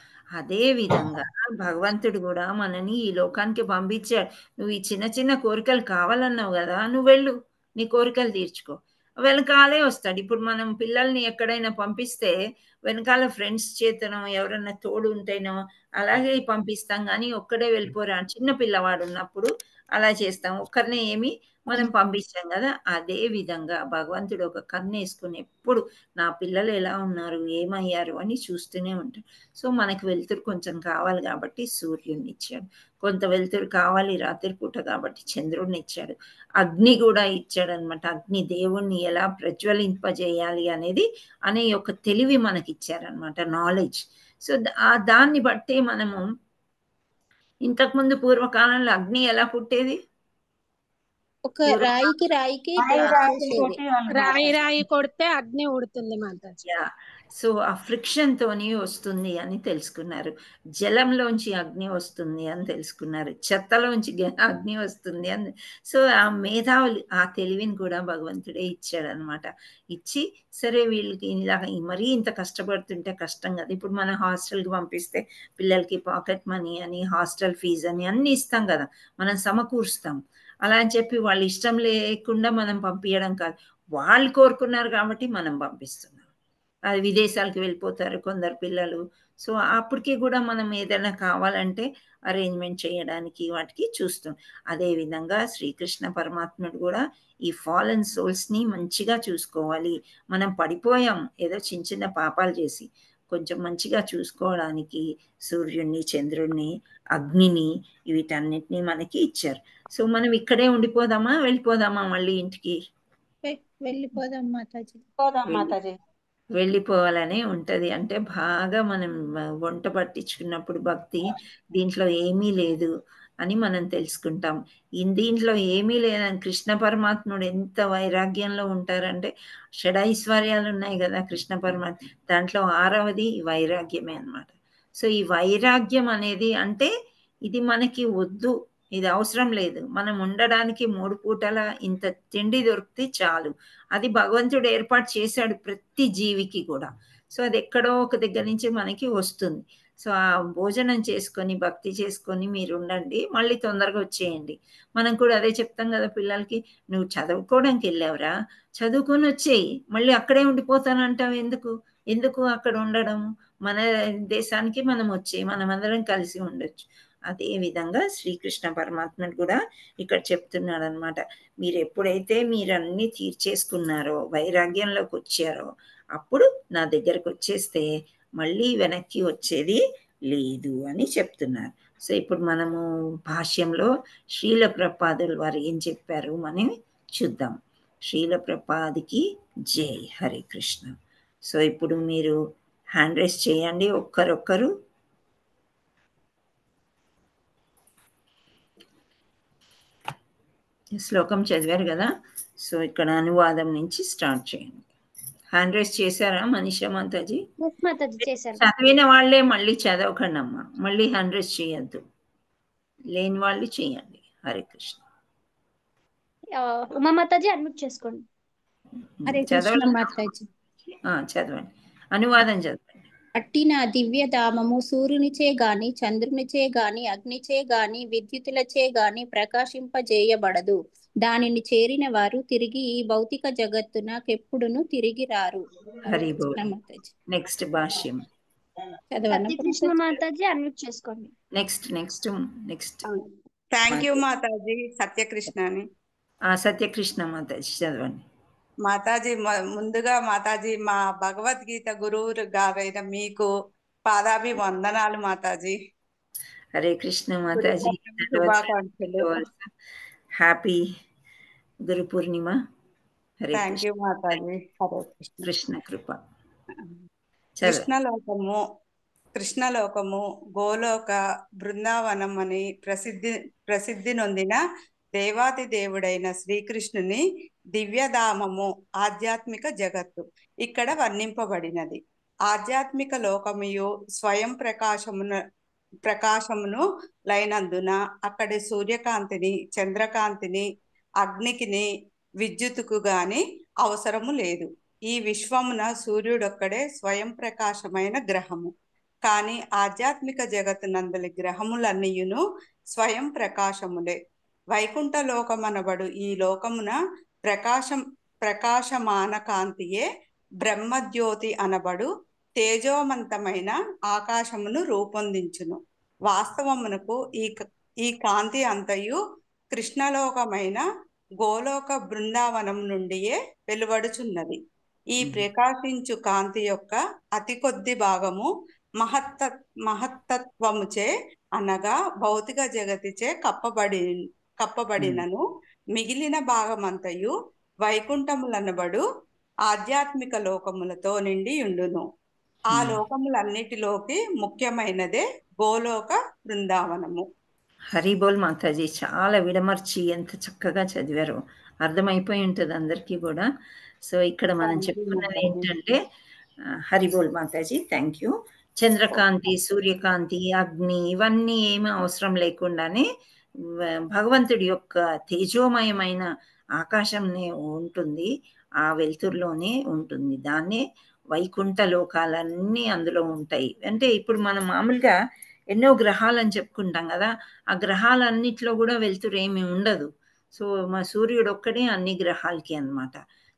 అదే విధంగా భగవంతుడు కూడా మనని ఈ లోకానికి పంపించాడు. నువ్వు ఈ చిన్న చిన్న కోరికలు కావాలన్నావు కదా, నువ్వు వెళ్ళు, నీ కోరికలు తీర్చుకో. వెనకాలే వస్తాడు. ఇప్పుడు మనం పిల్లల్ని ఎక్కడైనా పంపిస్తే వెనకాల ఫ్రెండ్స్ చేతనో ఎవరన్నా తోడు ఉంటేనో అలాగే పంపిస్తాం, కానీ ఒక్కడే వెళ్ళిపోరా. చిన్న పిల్లవాడు ఉన్నప్పుడు అలా చేస్తాం, ఒక్కరినే ఏమి మనం పంపించాం కదా. అదే విధంగా భగవంతుడు ఒక కన్ను వేసుకుని ఎప్పుడు నా పిల్లలు ఎలా ఉన్నారు, ఏమయ్యారు అని చూస్తూనే ఉంటాడు. సో మనకు వెలుతురు కొంచెం కావాలి కాబట్టి సూర్యుడిని ఇచ్చాడు, కొంత వెలుతురు కావాలి రాత్రిపూట కాబట్టి చంద్రుడిని ఇచ్చాడు, అగ్ని కూడా ఇచ్చాడు అనమాట. అగ్ని దేవుణ్ణి ఎలా ప్రజ్వలింపజేయాలి అనే ఒక తెలివి మనకి ఇచ్చారనమాట, నాలెడ్జ్. సో దాన్ని బట్టి మనము ఇంతకుముందు పూర్వకాలంలో అగ్ని ఎలా పుట్టేది? ఒక రాయికి రాయి కొడితే అగ్ని ఉడుతుంది మాతాజీ. సో ఆ ఫ్రిక్షన్ తోని వస్తుంది అని తెలుసుకున్నారు. జలంలోంచి అగ్ని వస్తుంది అని తెలుసుకున్నారు. చెత్తలోంచి అగ్ని వస్తుంది అని. సో ఆ మేధావులు, ఆ తెలివిని కూడా భగవంతుడే ఇచ్చాడనమాట. ఇచ్చి సరే వీళ్ళకి ఇలా మరీ ఇంత కష్టపడుతుంటే కష్టం కదా. ఇప్పుడు మనం హాస్టల్కి పంపిస్తే పిల్లలకి పాకెట్ మనీ అని, హాస్టల్ ఫీజు అని అన్ని ఇస్తాం కదా, మనం సమకూరుస్తాం. అలా అని చెప్పి వాళ్ళు ఇష్టం లేకుండా మనం పంపించడం కాదు, వాళ్ళు కోరుకున్నారు కాబట్టి మనం పంపిస్తున్నాం. అది విదేశాలకు వెళ్ళిపోతారు కొందరు పిల్లలు. సో అప్పటికి కూడా మనం ఏదైనా కావాలంటే అరేంజ్మెంట్ చేయడానికి వాటికి చూస్తాం. అదేవిధంగా శ్రీకృష్ణ పరమాత్ముడు కూడా ఈ ఫాలెన్ సోల్స్ని మంచిగా చూసుకోవాలి. మనం పడిపోయాం ఏదో చిన్న చిన్న పాపాలు చేసి, కొంచెం మంచిగా చూసుకోవడానికి సూర్యుడిని, చంద్రుడిని, అగ్నిని వీటన్నిటిని మనకి ఇచ్చారు. సో మనం ఇక్కడే ఉండిపోదామా, వెళ్ళిపోదామా మళ్ళీ ఇంటికి? వెళ్ళిపోదాం మాతాజీ. పోదాం మాతాజీ. వెళ్ళిపోవాలనే ఉంటుంది. అంటే బాగా మనం వంట పట్టించుకున్నప్పుడు భక్తి దీంట్లో ఏమీ లేదు అని మనం తెలుసుకుంటాం. దీంట్లో ఏమీ లేదని కృష్ణ పరమాత్ముడు ఎంత వైరాగ్యంలో ఉంటారంటే, షడైశ్వర్యాలు ఉన్నాయి కదా కృష్ణ పరమాత్మ, దాంట్లో 6వది వైరాగ్యమే అన్నమాట. సో ఈ వైరాగ్యం అనేది అంటే ఇది మనకి వద్దు, ఇది అవసరం లేదు, మనం ఉండడానికి 3 పూటల ఇంత తిండి దొరికితే చాలు, అది భగవంతుడు ఏర్పాటు చేశాడు ప్రతి జీవికి కూడా. సో అది ఎక్కడో ఒక దగ్గర నుంచి మనకి వస్తుంది. సో ఆ భోజనం చేసుకొని భక్తి చేసుకొని మీరు ఉండండి, మళ్ళీ తొందరగా వచ్చేయండి. మనం కూడా అదే చెప్తాం కదా పిల్లలకి, నువ్వు చదువుకోవడానికి వెళ్ళావురా, చదువుకొని వచ్చేయి, మళ్ళీ అక్కడే ఉండిపోతానంటావు ఎందుకు? ఎందుకు అక్కడ ఉండడం? మన దేశానికి మనం వచ్చేయి, మనం అందరం కలిసి ఉండొచ్చు. అదే విధంగా శ్రీకృష్ణ పరమాత్ముడు కూడా ఇక్కడ చెప్తున్నాడు అనమాట. మీరు ఎప్పుడైతే మీరన్నీ తీర్చేసుకున్నారో, వైరాగ్యంలోకి వచ్చారో, అప్పుడు నా దగ్గరకు వచ్చేస్తే మళ్ళీ వెనక్కి వచ్చేది లేదు అని చెప్తున్నారు. సో ఇప్పుడు మనము భాష్యంలో శ్రీల ప్రభుపాదుల వారు ఏం చెప్పారు మనం చూద్దాం. శ్రీల ప్రభుపాదికి జై. హరే కృష్ణ. సో ఇప్పుడు మీరు హ్యాండ్ రైస్ చేయండి ఒక్కరొక్కరు. శ్లోకం చదివారు కదా, సో ఇక్కడ అనువాదం నుంచి స్టార్ట్ చేయండి. హ్యాండ్ రైస్ చేశారా మనీషా మాతాజీ? చదివిన వాళ్ళే మళ్ళీ చదవకండి అమ్మా, మళ్ళీ హ్యాండ్ రైస్ చేయొద్దు, లేని వాళ్ళు చేయండి. హరే కృష్ణ. ఉమా మాతాజీ అన్మ్యూట్ చేసుకోండి. హరే కృష్ణ మాతాజీ. చదవండి, అనువాదం చదవండి. అట్టి నా దివ్య ధామము సూర్యునిచే గాని, చంద్రునిచే గాని, అగ్నిచే గాని, విద్యుతులచే గాని ప్రకాశింపజేయబడదు. దానిని చేరిన వారు తిరిగి ఈ భౌతిక జగత్తునకెప్పుడును తిరిగి రారు. హరి బోల్. నెక్స్ట్ భాష్యం చదవండి కృష్ణ మాతాజీ అన్మ్యూట్ చేసుకోండి. Next thank you Mataji. Satyakrishna అని. సత్యకృష్ణ మాతాజీ చదవండి. మాతాజీ ముందుగా మాతాజీ మా భగవద్గీత గురువు గారైన మీకు పాదాభివందనాలు మాతాజీ. హరే కృష్ణ మాతాజీ. శుభాకాంక్షలు. Happy Guru Purnima. Hare thank you మాతాజీ. హరే కృష్ణ కృప. కృష్ణలోకము గోలోక బృందావనం అని ప్రసిద్ధి నొందిన దేవాది దేవుడైన శ్రీకృష్ణుని దివ్యధామము ఆధ్యాత్మిక జగత్తు ఇక్కడ వర్ణింపబడినది. ఆధ్యాత్మిక లోకముయు స్వయం ప్రకాశమును లైనందున అక్కడి సూర్యకాంతిని, చంద్రకాంతిని, అగ్నికిని, విద్యుత్తుకు గాని అవసరము లేదు. ఈ విశ్వమున సూర్యుడొక్కడే స్వయం ప్రకాశమైన గ్రహము. కానీ ఆధ్యాత్మిక జగత్తునందలి గ్రహములన్నీయును స్వయం ప్రకాశములే. వైకుంఠ లోకమనబడు ఈ లోకమున ప్రకాశమాన కాంతియే బ్రహ్మజ్యోతి అనబడు తేజోమంతమైన ఆకాశమును రూపొందించును. వాస్తవమునకు ఈ కాంతి అంతయు కృష్ణలోకమైన గోలోక బృందావనం నుండియే వెలువడుచున్నది. ఈ ప్రకాశించు కాంతి యొక్క అతి కొద్ది భాగము మహత్తత్వముచే అనగా భౌతిక జగతిచే కప్పబడినను మిగిలిన భాగమంతయు వైకుంఠములనబడు ఆధ్యాత్మిక లోకములతో నిండి ఉండును. ఆ లోకములన్నిటిలోకి ముఖ్యమైనదే గోలోక బృందావనము. హరిబోల్ మాతాజీ. చాలా విడమర్చి ఎంత చక్కగా చదివారు, అర్థమైపోయి ఉంటుంది అందరికీ కూడా. సో ఇక్కడ మనం చెప్పుకున్నది ఏంటంటే, హరిబోల్ మాతాజీ, థ్యాంక్ యూ. చంద్రకాంతి, సూర్యకాంతి, అగ్ని ఇవన్నీ ఏమీ అవసరం లేకుండానే భగవంతుడి యొక్క తేజోమయమైన ఆకాశంనే ఉంటుంది, ఆ వెలుతురులోనే ఉంటుంది. దాన్నే వైకుంఠ లోకాలన్నీ అందులో ఉంటాయి. అంటే ఇప్పుడు మనం మామూలుగా ఎన్నో గ్రహాలు అని చెప్పుకుంటాం కదా, ఆ గ్రహాలన్నిట్లో కూడా వెలుతురు ఏమి ఉండదు. సో మా సూర్యుడు ఒక్కడే అన్ని గ్రహాలకి అన్నమాట.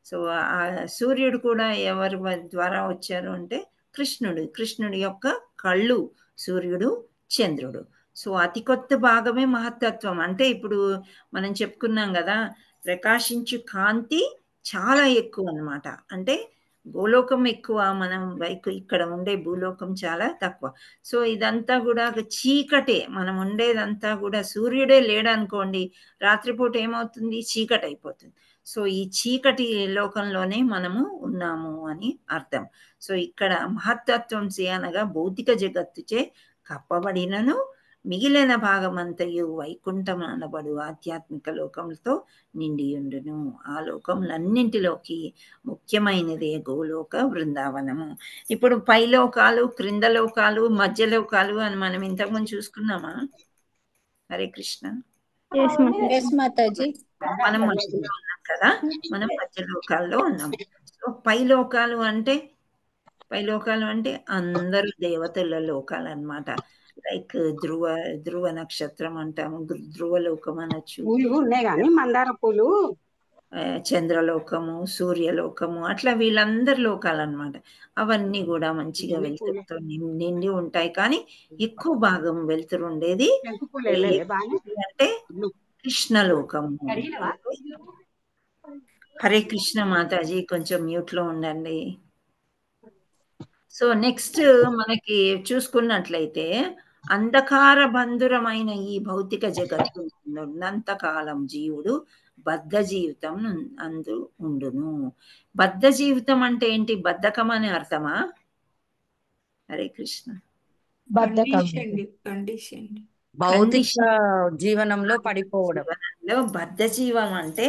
సో ఆ సూర్యుడు కూడా ఎవరి ద్వారా వచ్చారు అంటే కృష్ణుడి యొక్క కళ్ళు సూర్యుడు, చంద్రుడు. సో అతి కొత్త భాగమే మహత్తత్వం. అంటే ఇప్పుడు మనం చెప్పుకున్నాం కదా, ప్రకాశించు కాంతి చాలా ఎక్కువ అన్నమాట. అంటే గోలోకం ఎక్కువ, మనం ఇక్కడ ఉండే భూలోకం చాలా తక్కువ. సో ఇదంతా కూడా చీకటే, మనం ఉండేదంతా కూడా. సూర్యుడే లేడనుకోండి, రాత్రిపూట ఏమవుతుంది, చీకటి అయిపోతుంది. సో ఈ చీకటి లోకంలోనే మనము ఉన్నాము అని అర్థం. సో ఇక్కడ మహత్తత్వం అనగా భౌతిక జగత్తుచే కప్పబడినను మిగిలిన భాగమంతయు వైకుంఠం అనబడు ఆధ్యాత్మిక లోకములతో నిండియుండును. ఆ లోకములన్నింటిలోకి ముఖ్యమైనదే గోలోక బృందావనము. ఇప్పుడు పైలోకాలు, క్రింద లోకాలు, మధ్య లోకాలు అని మనం ఇంతకుముందు చూసుకున్నామా? హరే కృష్ణ. మనం మధ్యలో ఉన్నాం కదా, మనం మధ్య లోకాల్లో ఉన్నాం. సో పైలోకాలు అంటే అందరు దేవతల లోకాలు అన్నమాట. లైక్ ధ్రువ నక్షత్రం అంటాము, ధ్రువలోకం అనొచ్చు, మందార పూలు, చంద్రలోకము, సూర్యలోకము, అట్లా వీళ్ళందరి లోకాలు అన్నమాట. అవన్నీ కూడా మంచిగా వెలుతురుతో నిండి ఉంటాయి. కానీ ఎక్కువ భాగం వెలుతురు ఉండేది అంటే కృష్ణలోకము. హరే కృష్ణ మాతాజీ, కొంచెం మ్యూట్ లో ఉండండి. సో నెక్స్ట్ మనకి చూసుకున్నట్లయితే, అంధకార బంధురమైన ఈ భౌతిక జగత్తు ఉన్నంతకాలం జీవుడు బద్ధ జీవితం అందు ఉండును. బద్ధ జీవితం అంటే ఏంటి? బద్ధకం అని అర్థమా? హరే కృష్ణ. భౌతిక జీవనంలో పడిపోవడం. బద్ధ జీవం అంటే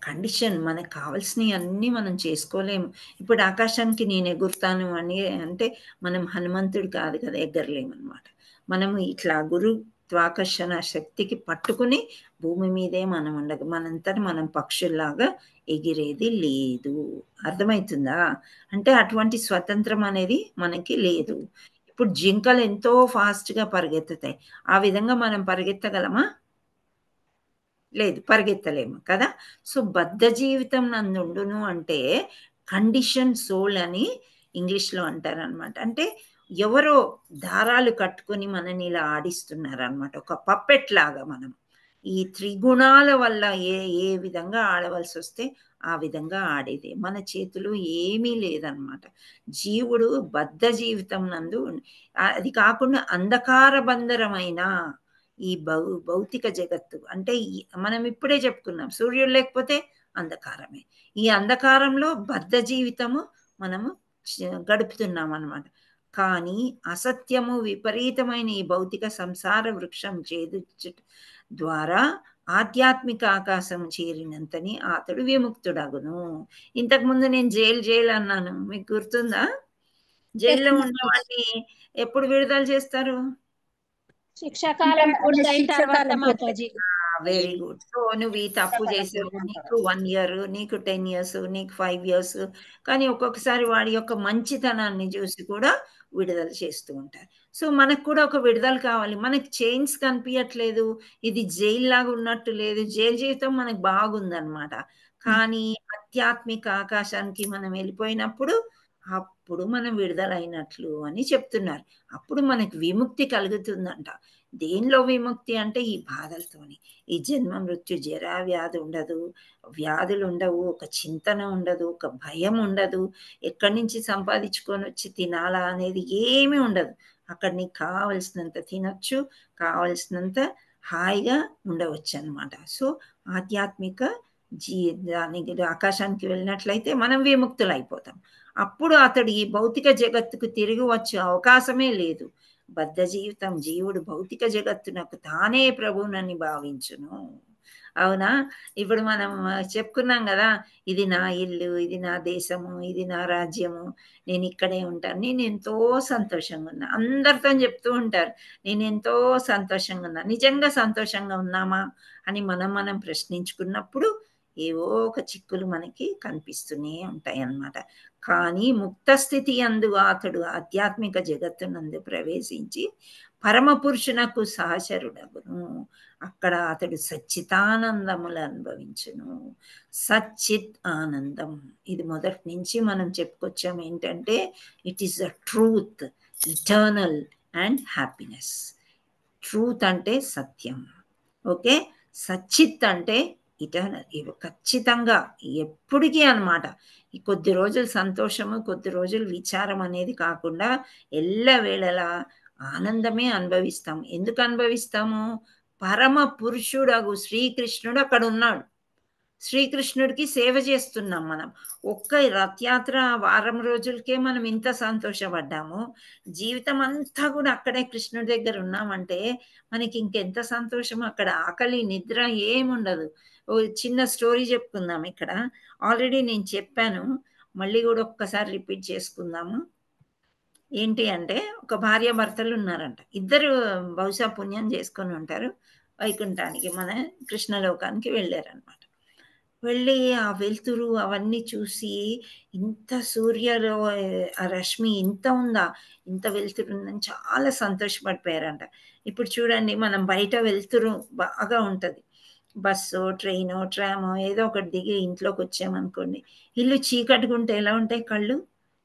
కండిషన్. మనకు కావాల్సినవి అన్నీ మనం చేసుకోలేము. ఇప్పుడు ఆకాశానికి నేను ఎగురుతాను అని అంటే మనం హనుమంతుడు కాదు కదా, ఎగరలేమన్నమాట. మనము ఇట్లా గురుత్వాకర్షణ శక్తికి పట్టుకుని భూమి మీదే మనం ఉండదు. మనంతట మనం పక్షుల్లాగా ఎగిరేది లేదు. అర్థమవుతుందా? అంటే అటువంటి స్వతంత్రం అనేది మనకి లేదు. ఇప్పుడు జింకలు ఎంతో ఫాస్ట్గా పరిగెత్తుతాయి, ఆ విధంగా మనం పరిగెత్తగలమా? లేదు, పరిగెత్తలేము కదా. సో బద్ధ జీవితం నందుండును అంటే కండిషన్ సోల్ అని ఇంగ్లీష్లో అంటారనమాట. అంటే ఎవరో దారాలు కట్టుకొని మనని ఇలా ఆడిస్తున్నారనమాట, ఒక పప్పెట్ లాగా. మనం ఈ త్రిగుణాల వల్ల ఏ విధంగా ఆడవలసి వస్తే ఆ విధంగా ఆడేది. మన చేతులు ఏమీ లేదనమాట. జీవుడు బద్ధ జీవితం నందు, అది కాకుండా అంధకార బంధరమైన ఈ భౌతిక జగత్తు అంటే మనం ఇప్పుడే చెప్పుకున్నాం, సూర్యుడు లేకపోతే అంధకారమే. ఈ అంధకారంలో బద్ధ జీవితము మనము గడుపుతున్నాం అన్నమాట. కానీ అసత్యము విపరీతమైన ఈ భౌతిక సంసార వృక్షం ఛేదించుట ద్వారా ఆధ్యాత్మిక ఆకాశం చేరినంతని అతడు విముక్తుడగును. ఇంతకుముందు నేను జైలు అన్నాను, మీకు గుర్తుందా? జైల్లో ఉన్నవాడిని ఎప్పుడు విడుదల చేస్తారు? శిక్షాకాలం పూర్తయిన తర్వాత మాతాజీ. Very good. సో నువ్వు ఈ తప్పు చేసావు, నీకు 1 year, నీకు 10 years, నీకు 5 years. కానీ ఒక్కొక్కసారి వాడి యొక్క మంచితనాన్ని చూసి కూడా విడుదల చేస్తూ ఉంటారు. సో మనకు కూడా ఒక విడుదల కావాలి. మనకి చైన్స్ కనిపించట్లేదు, ఇది జైలు లాగా ఉన్నట్టు లేదు, జైలు జీవితం మనకు బాగుందన్నమాట. కానీ ఆధ్యాత్మిక ఆకాశానికి మనం వెళ్ళిపోయినప్పుడు అప్పుడు మనం విడుదలైనట్లు అని చెప్తున్నారు. అప్పుడు మనకు విముక్తి కలుగుతుందంట. దేనిలో విముక్తి అంటే ఈ బాధలతోని. ఈ జన్మ మృత్యు జరా వ్యాధి ఉండదు, వ్యాధులు ఉండవు, ఒక చింతన ఉండదు, ఒక భయం ఉండదు, ఎక్కడి నుంచి సంపాదించుకొని వచ్చి తినాలా అనేది ఏమీ ఉండదు. అక్కడ నీకు కావలసినంత తినొచ్చు, కావలసినంత హాయిగా ఉండవచ్చు అన్నమాట. సో ఆధ్యాత్మిక దానికి ఆకాశానికి వెళ్ళినట్లయితే మనం విముక్తులు అయిపోతాం. అప్పుడు అతడు ఈ భౌతిక జగత్తుకు తిరిగి వచ్చే అవకాశమే లేదు. బద్ధ జీవితం జీవుడు భౌతిక జగత్తునకు తానే ప్రభువునని భావించును. అవునా? ఇప్పుడు మనం చెప్పుకున్నాం కదా, ఇది నా ఇల్లు, ఇది నా దేశము, ఇది నా రాజ్యము, నేను ఇక్కడే ఉంటాను, నేను ఎంతో సంతోషంగా ఉన్నా. అందరితో చెప్తూ ఉంటారు నేను ఎంతో సంతోషంగా ఉన్నా. నిజంగా సంతోషంగా ఉన్నామా అని మనం ప్రశ్నించుకున్నప్పుడు ఏవో ఒక చిక్కులు మనకి కనిపిస్తూనే ఉంటాయి అన్నమాట. కానీ ముక్త స్థితి అందు అతడు ఆధ్యాత్మిక జగత్తునందు ప్రవేశించి పరమ పురుషునకు సహచరుడగును. అక్కడ అతడు సచ్చితానందములు అనుభవించును. సచ్చిత్ ఆనందం, ఇది మొదటి నుంచి మనం చెప్పుకొచ్చాం. ఏంటంటే it is the truth, eternal and happiness. Truth అంటే సత్యం, ఓకే. సచ్చిత్ అంటే ఇటర్నల్, ఇవి ఖచ్చితంగా ఎప్పటికీ అన్నమాట. ఈ కొద్ది రోజులు సంతోషము, కొద్ది రోజులు విచారం అనేది కాకుండా ఎల్లవేళలా ఆనందమే అనుభవిస్తాం. ఎందుకు అనుభవిస్తాము? పరమ పురుషుడగు శ్రీకృష్ణుడు అక్కడ ఉన్నాడు. శ్రీకృష్ణుడికి సేవ చేస్తున్నాం మనం. ఒక్క రథయాత్ర వారం రోజులకే మనం ఇంత సంతోషపడ్డాము. జీవితం అంతా కూడా అక్కడే కృష్ణుడి దగ్గర ఉన్నామంటే మనకి ఇంకెంత సంతోషం. అక్కడ ఆకలి నిద్ర ఏముండదు. ఓ చిన్న స్టోరీ చెప్పుకుందాం ఇక్కడ. ఆల్రెడీ నేను చెప్పాను, మళ్ళీ కూడా ఒక్కసారి రిపీట్ చేసుకుందాము. ఏంటి అంటే, ఒక భార్య భర్తలు ఉన్నారంట. ఇద్దరు బహుశా పుణ్యం చేసుకొని ఉంటారు, వైకుంఠానికి మన కృష్ణలోకానికి వెళ్ళారనమాట. వెళ్ళి ఆ వెలుతురు అవన్నీ చూసి, ఇంత సూర్యలో ఆ రశ్మి ఇంత ఉందా, ఇంత వెలుతురు ఉందని చాలా సంతోషపడిపోయారంట. ఇప్పుడు చూడండి, మనం బయట వెలుతురు బాగా ఉంటుంది, బస్సో ట్రైనో ట్రామో ఏదో ఒకటి దిగి ఇంట్లోకి వచ్చామనుకోండి, ఇల్లు చీకటిగా ఉంటే ఎలా ఉంటాయి కళ్ళు?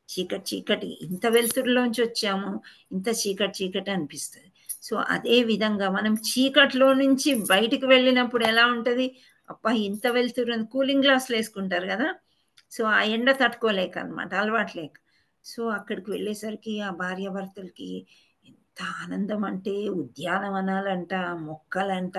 చీకటి చీకటి. ఇంత వెలుతురులోంచి వచ్చాము, ఇంత చీకటి చీకటి అనిపిస్తుంది. సో అదే విధంగా మనం చీకట్లో నుంచి బయటికి వెళ్ళినప్పుడు ఎలా ఉంటుంది? అబ్బా ఇంత వెళ్తురు, కూలింగ్ గ్లాసులు వేసుకుంటారు కదా. సో ఆ ఎండ తట్టుకోలేక అనమాట, అలవాటు లేక. సో అక్కడికి వెళ్ళేసరికి ఆ భార్యాభర్తలకి ఎంత ఆనందం అంటే, ఉద్యానవనాలంట, మొక్కలంట,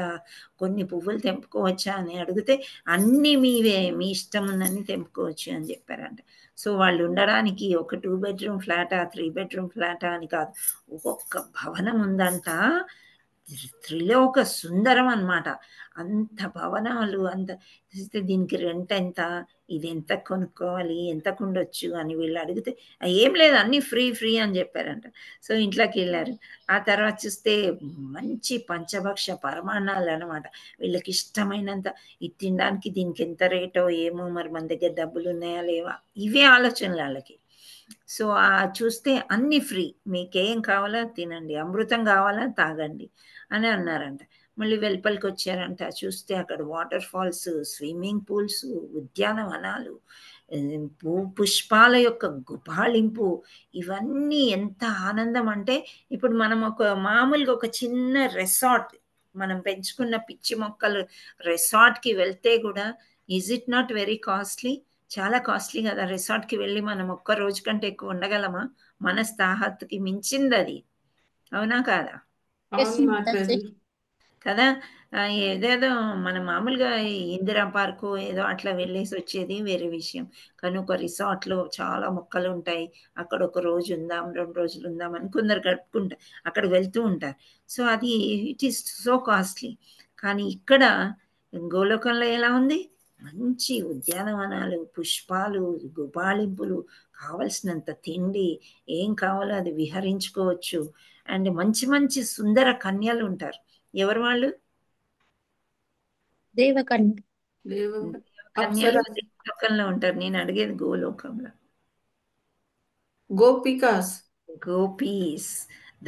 కొన్ని పువ్వులు తెంపుకోవచ్చా అని అడిగితే అన్నీ మీవే, మీ ఇష్టం ఉన్నన్ని తెంపుకోవచ్చు అని చెప్పారంట. సో వాళ్ళు ఉండడానికి ఒక 2 bedroom ఫ్లాటా 3 bedroom ఫ్లాటా అని కాదు, ఒక్కొక్క భవనం ఉందంట. త్రిలోక సుందరం అన్నమాట. అంత భవనాలు, అంత దీనికి రెంట్ ఎంత, ఇది ఎంత కొనుక్కోవాలి, ఎంత కొండొచ్చు అని వీళ్ళు అడిగితే ఏం లేదు అన్నీ ఫ్రీ ఫ్రీ అని చెప్పారంట. సో ఇంట్లోకి వెళ్ళారు. ఆ తర్వాత చూస్తే మంచి పంచభక్ష పరమాన్నాలు అనమాట. వీళ్ళకి ఇష్టమైనంత ఇది తినడానికి, దీనికి ఎంత రేటో ఏమో, మరి మన దగ్గర డబ్బులు ఉన్నాయా లేవా, ఇవే ఆలోచనలు వాళ్ళకి. సో చూస్తే అన్ని ఫ్రీ, మీకేం కావాలా తినండి, అమృతం కావాలా తాగండి అని అన్నారంట. మళ్ళీ వెలుపలికి వచ్చారంట. చూస్తే అక్కడ వాటర్ ఫాల్స్, స్విమ్మింగ్ పూల్స్, ఉద్యానవనాలు, పుష్పాల యొక్క గుబాళింపు, ఇవన్నీ ఎంత ఆనందం అంటే, ఇప్పుడు మనం ఒక మామూలుగా ఒక చిన్న రెసార్ట్, మనం పెంచుకున్న పిచ్చి మొక్కలు రెసార్ట్కి వెళ్తే కూడా is it not very costly? చాలా కాస్ట్లీ కదా. రిసార్ట్కి వెళ్ళి మనం ఒక్క రోజు కంటే ఎక్కువ ఉండగలమా? మన స్థాహత్తుకి మించింది అది, అవునా కాదా? కదా. ఏదేదో మనం మామూలుగా ఇందిరా పార్కు ఏదో అట్లా వెళ్ళేసి వచ్చేది వేరే విషయం. కానీ ఒక రిసార్ట్లో చాలా మొక్కలు ఉంటాయి, అక్కడ ఒక రోజు ఉందాం 2 రోజులు ఉందాం అని కొందరు గడుపుకుంటారు, అక్కడ వెళ్తూ ఉంటారు. సో అది ఇట్ ఈస్ సో కాస్ట్లీ. కానీ ఇక్కడ గోలోకంలో ఎలా ఉంది? మంచి ఉద్యానవనాలు, పుష్పాలు, గుబాళింపులు, కావలసినంత తిండి, ఏం కావాలో అది విహరించుకోవచ్చు. అండ్ మంచి మంచి సుందర కన్యలు ఉంటారు. ఎవరు వాళ్ళు? కన్యలు దేవలోకంలో ఉంటారు. నేను అడిగేది గోలోకంలో. గోపికాస్, గోపీస్,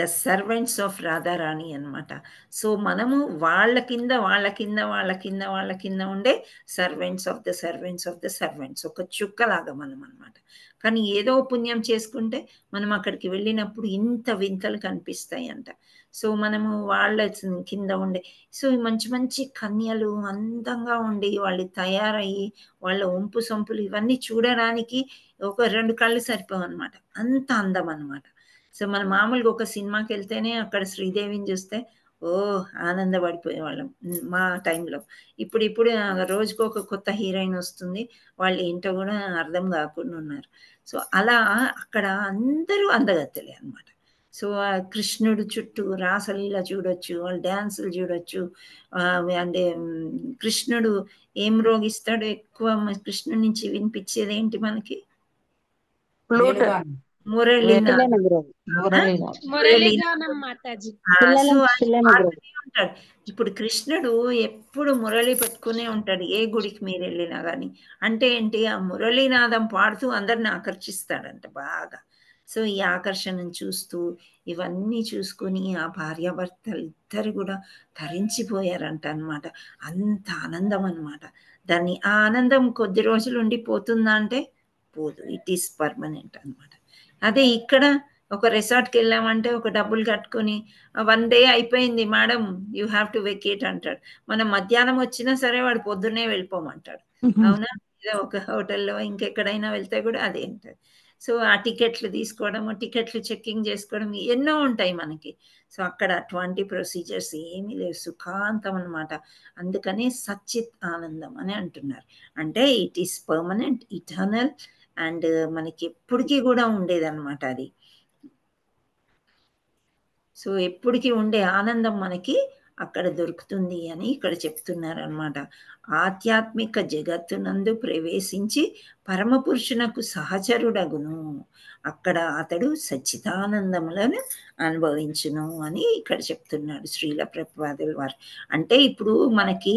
ద సర్వెంట్స్ ఆఫ్ రాధారాణి అన్నమాట. సో మనము వాళ్ళ కింద వాళ్ళ కింద వాళ్ళ కింద వాళ్ళ కింద ఉండే servants of the servants of the servants, ఒక చుక్కలాగా మనం అనమాట. కానీ ఏదో పుణ్యం చేసుకుంటే మనం అక్కడికి వెళ్ళినప్పుడు ఇంత వింతలు కనిపిస్తాయి అంట. సో మనము వాళ్ళ కింద ఉండే, సో మంచి మంచి కన్యలు అందంగా ఉండి వాళ్ళు తయారయ్యి, వాళ్ళ ఒంపు సొంపులు ఇవన్నీ చూడడానికి ఒక 2 కళ్ళు సరిపోవు అనమాట, అంత అందం అనమాట. సో మనం మామూలుగా ఒక సినిమాకి వెళ్తేనే అక్కడ శ్రీదేవిని చూస్తే ఓ ఆనందపడిపోయేవాళ్ళం మా టైంలో. ఇప్పుడు రోజుకు ఒక కొత్త హీరోయిన్ వస్తుంది, వాళ్ళు ఏంటో కూడా అర్థం కాకుండా ఉన్నారు. సో అలా అక్కడ అందరూ అందగత్తెలే అనమాట. సో కృష్ణుడు చుట్టూ రాసలీల చూడొచ్చు, వాళ్ళు డ్యాన్సులు చూడొచ్చు. అంటే కృష్ణుడు ఏం రోగిస్తాడు ఎక్కువ? కృష్ణుడి నుంచి వినిపించేది ఏంటి మనకి? మురళీనాథ్ మురళీగానం మాతాజీ. సో ఆయన పాడుతూనే ఉంటాడు. ఇప్పుడు కృష్ణుడు ఎప్పుడు మురళి పెట్టుకునే ఉంటాడు ఏ గుడికి మీరు వెళ్ళినా కానీ. అంటే ఏంటి, ఆ మురళీనాదం పాడుతూ అందరిని ఆకర్షిస్తాడంట బాగా. సో ఈ ఆకర్షణను చూస్తూ ఇవన్నీ చూసుకుని ఆ భార్యాభర్తలు ఇద్దరు కూడా తరించిపోయారంట అనమాట. అంత ఆనందం అనమాట. దాన్ని ఆ ఆనందం కొద్ది రోజులు ఉండిపోతుందా అంటే పోదు, ఇట్ ఈస్ పర్మనెంట్ అనమాట. అదే ఇక్కడ ఒక రిసార్ట్కి వెళ్ళామంటే ఒక డబ్బులు కట్టుకొని 1 డే అయిపోయింది madam you have to vacate అంటాడు. మనం మధ్యాహ్నం వచ్చినా సరే వాడు పొద్దున్నే వెళ్ళిపోమంటాడు. అవునా? ఏదో ఒక హోటల్లో ఇంకెక్కడైనా వెళ్తే కూడా అదే ఉంటుంది. సో ఆ టికెట్లు తీసుకోవడం, టికెట్లు చెక్కింగ్ చేసుకోవడం ఎన్నో ఉంటాయి మనకి. సో అక్కడ అటువంటి ప్రొసీజర్స్ ఏమీ లేవు, సుఖాంతం అనమాట. అందుకనే సచ్చిత్ ఆనందం అని అంటున్నారు. అంటే it is permanent, eternal and మనకి ఎప్పటికీ కూడా ఉండేదన్నమాట అది. సో ఎప్పటికీ ఉండే ఆనందం మనకి అక్కడ దొరుకుతుంది అని ఇక్కడ చెప్తున్నారు అనమాట. ఆధ్యాత్మిక జగత్తునందు ప్రవేశించి పరమపురుషునకు సహచరుడగును, అక్కడ అతడు సచ్చిదానందములను అనుభవించును అని ఇక్కడ చెప్తున్నాడు శ్రీల ప్రభుపాదుల వారు. అంటే ఇప్పుడు మనకి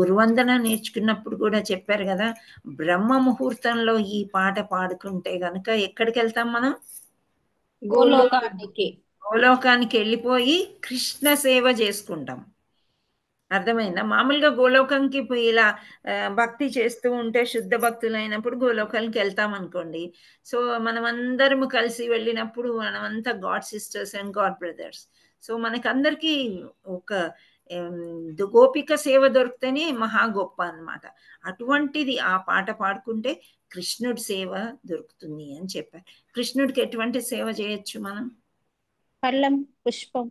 గురువందన నేర్చుకున్నప్పుడు కూడా చెప్పారు కదా, బ్రహ్మ ముహూర్తంలో ఈ పాట పాడుకుంటే గనక ఎక్కడికి వెళ్తాం మనం? గోలోకానికి వెళ్ళిపోయి కృష్ణ సేవ చేసుకుంటాం. అర్థమైందా? మామూలుగా గోలోకంకి ఇలా భక్తి చేస్తూ ఉంటే శుద్ధ భక్తులు అయినప్పుడు గోలోకానికి వెళ్తాం అనుకోండి. సో మనం అందరము కలిసి వెళ్ళినప్పుడు మనమంతా God sisters and God brothers. So మనకందరికీ ఒక గోపిక సేవ దొరికితేనే మహా గొప్ప అన్నమాట. అటువంటిది ఆ పాట పాడుకుంటే కృష్ణుడి సేవ దొరుకుతుంది అని చెప్పారు. కృష్ణుడికి ఎటువంటి సేవ చేయొచ్చు మనం? పళ్ళం, పుష్పం,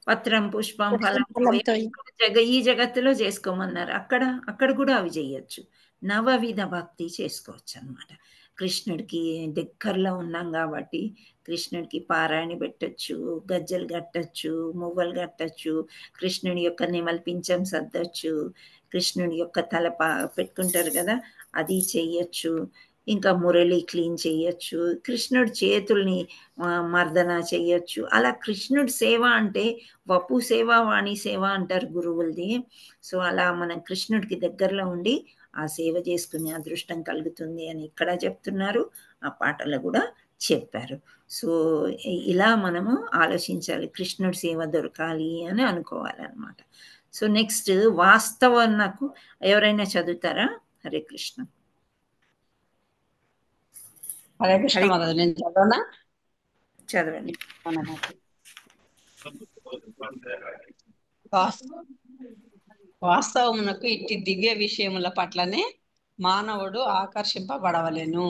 పత్రం, పుష్పం, ఫలం ఈ జగత్తులో చేసుకోమన్నారు. అక్కడ కూడా అవి చేయొచ్చు. నవవిధ భక్తి చేసుకోవచ్చు అన్నమాట. కృష్ణుడికి దగ్గరలో ఉన్నాం కాబట్టి కృష్ణుడికి పారాయణ పెట్టచ్చు, గజ్జలు కట్టచ్చు, మువ్వలు కట్టచ్చు, కృష్ణుడి యొక్క నెమలి పింఛం సర్దచ్చు, కృష్ణుడి యొక్క తల పెట్టుకుంటారు కదా అది చెయ్యొచ్చు. ఇంకా మురళి క్లీన్ చేయొచ్చు, కృష్ణుడి చేతుల్ని మర్దన చేయొచ్చు. అలా కృష్ణుడి సేవ అంటే వపు సేవ, వాణి సేవ అంటారు గురువులది. సో అలా మనం కృష్ణుడికి దగ్గరలో ఉండి ఆ సేవ చేసుకునే అదృష్టం కలుగుతుంది అని ఇక్కడ చెప్తున్నారు, ఆ పాటలో కూడా చెప్పారు. సో ఇలా మనము ఆలోచించాలి, కృష్ణుడి సేవ దొరకాలి అని అనుకోవాలన్నమాట. సో నెక్స్ట్ వాస్తవం నాకు ఎవరైనా చదువుతారా? హరే కృష్ణ. హరే కృష్ణ మాధవ్, నేను చదవనా? చదవండి. వాస్తవమునకు ఇట్టి దివ్య విషయముల పట్లనే మానవుడు ఆకర్షింపబడవలెను.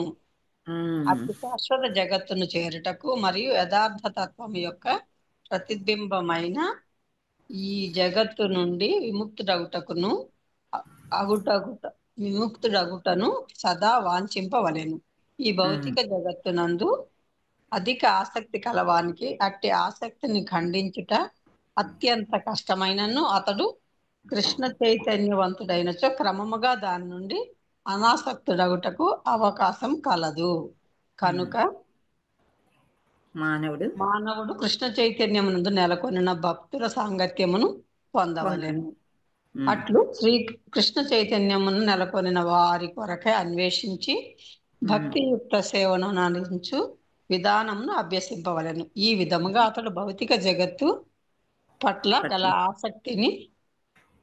అతి శాశ్వత జగత్తును చేరుటకు మరియు యథార్థ తత్వం యొక్క ప్రతిబింబమైన ఈ జగత్తు నుండి విముక్తుడగుటను సదా వాంఛింపవలెను. ఈ భౌతిక జగత్తునందు అధిక ఆసక్తి కలవానికి అట్టి ఆసక్తిని ఖండించుట అత్యంత కష్టమైనను అతడు కృష్ణ చైతన్యవంతుడైనచో క్రమముగా దాని నుండి అనాసక్తుడగుటకు అవకాశం కలదు. కనుక మానవుడు కృష్ణ చైతన్యమునందు నెలకొనిన భక్తుల సాంగత్యమును పొందవలెను. అట్లు శ్రీ కృష్ణ చైతన్యమును నెలకొనిన వారి కొరకై అన్వేషించి భక్తియుక్త సేవను అందించు విధానమును అభ్యసింపవలెను. ఈ విధముగా అతడు భౌతిక జగత్తు పట్ల గల ఆసక్తిని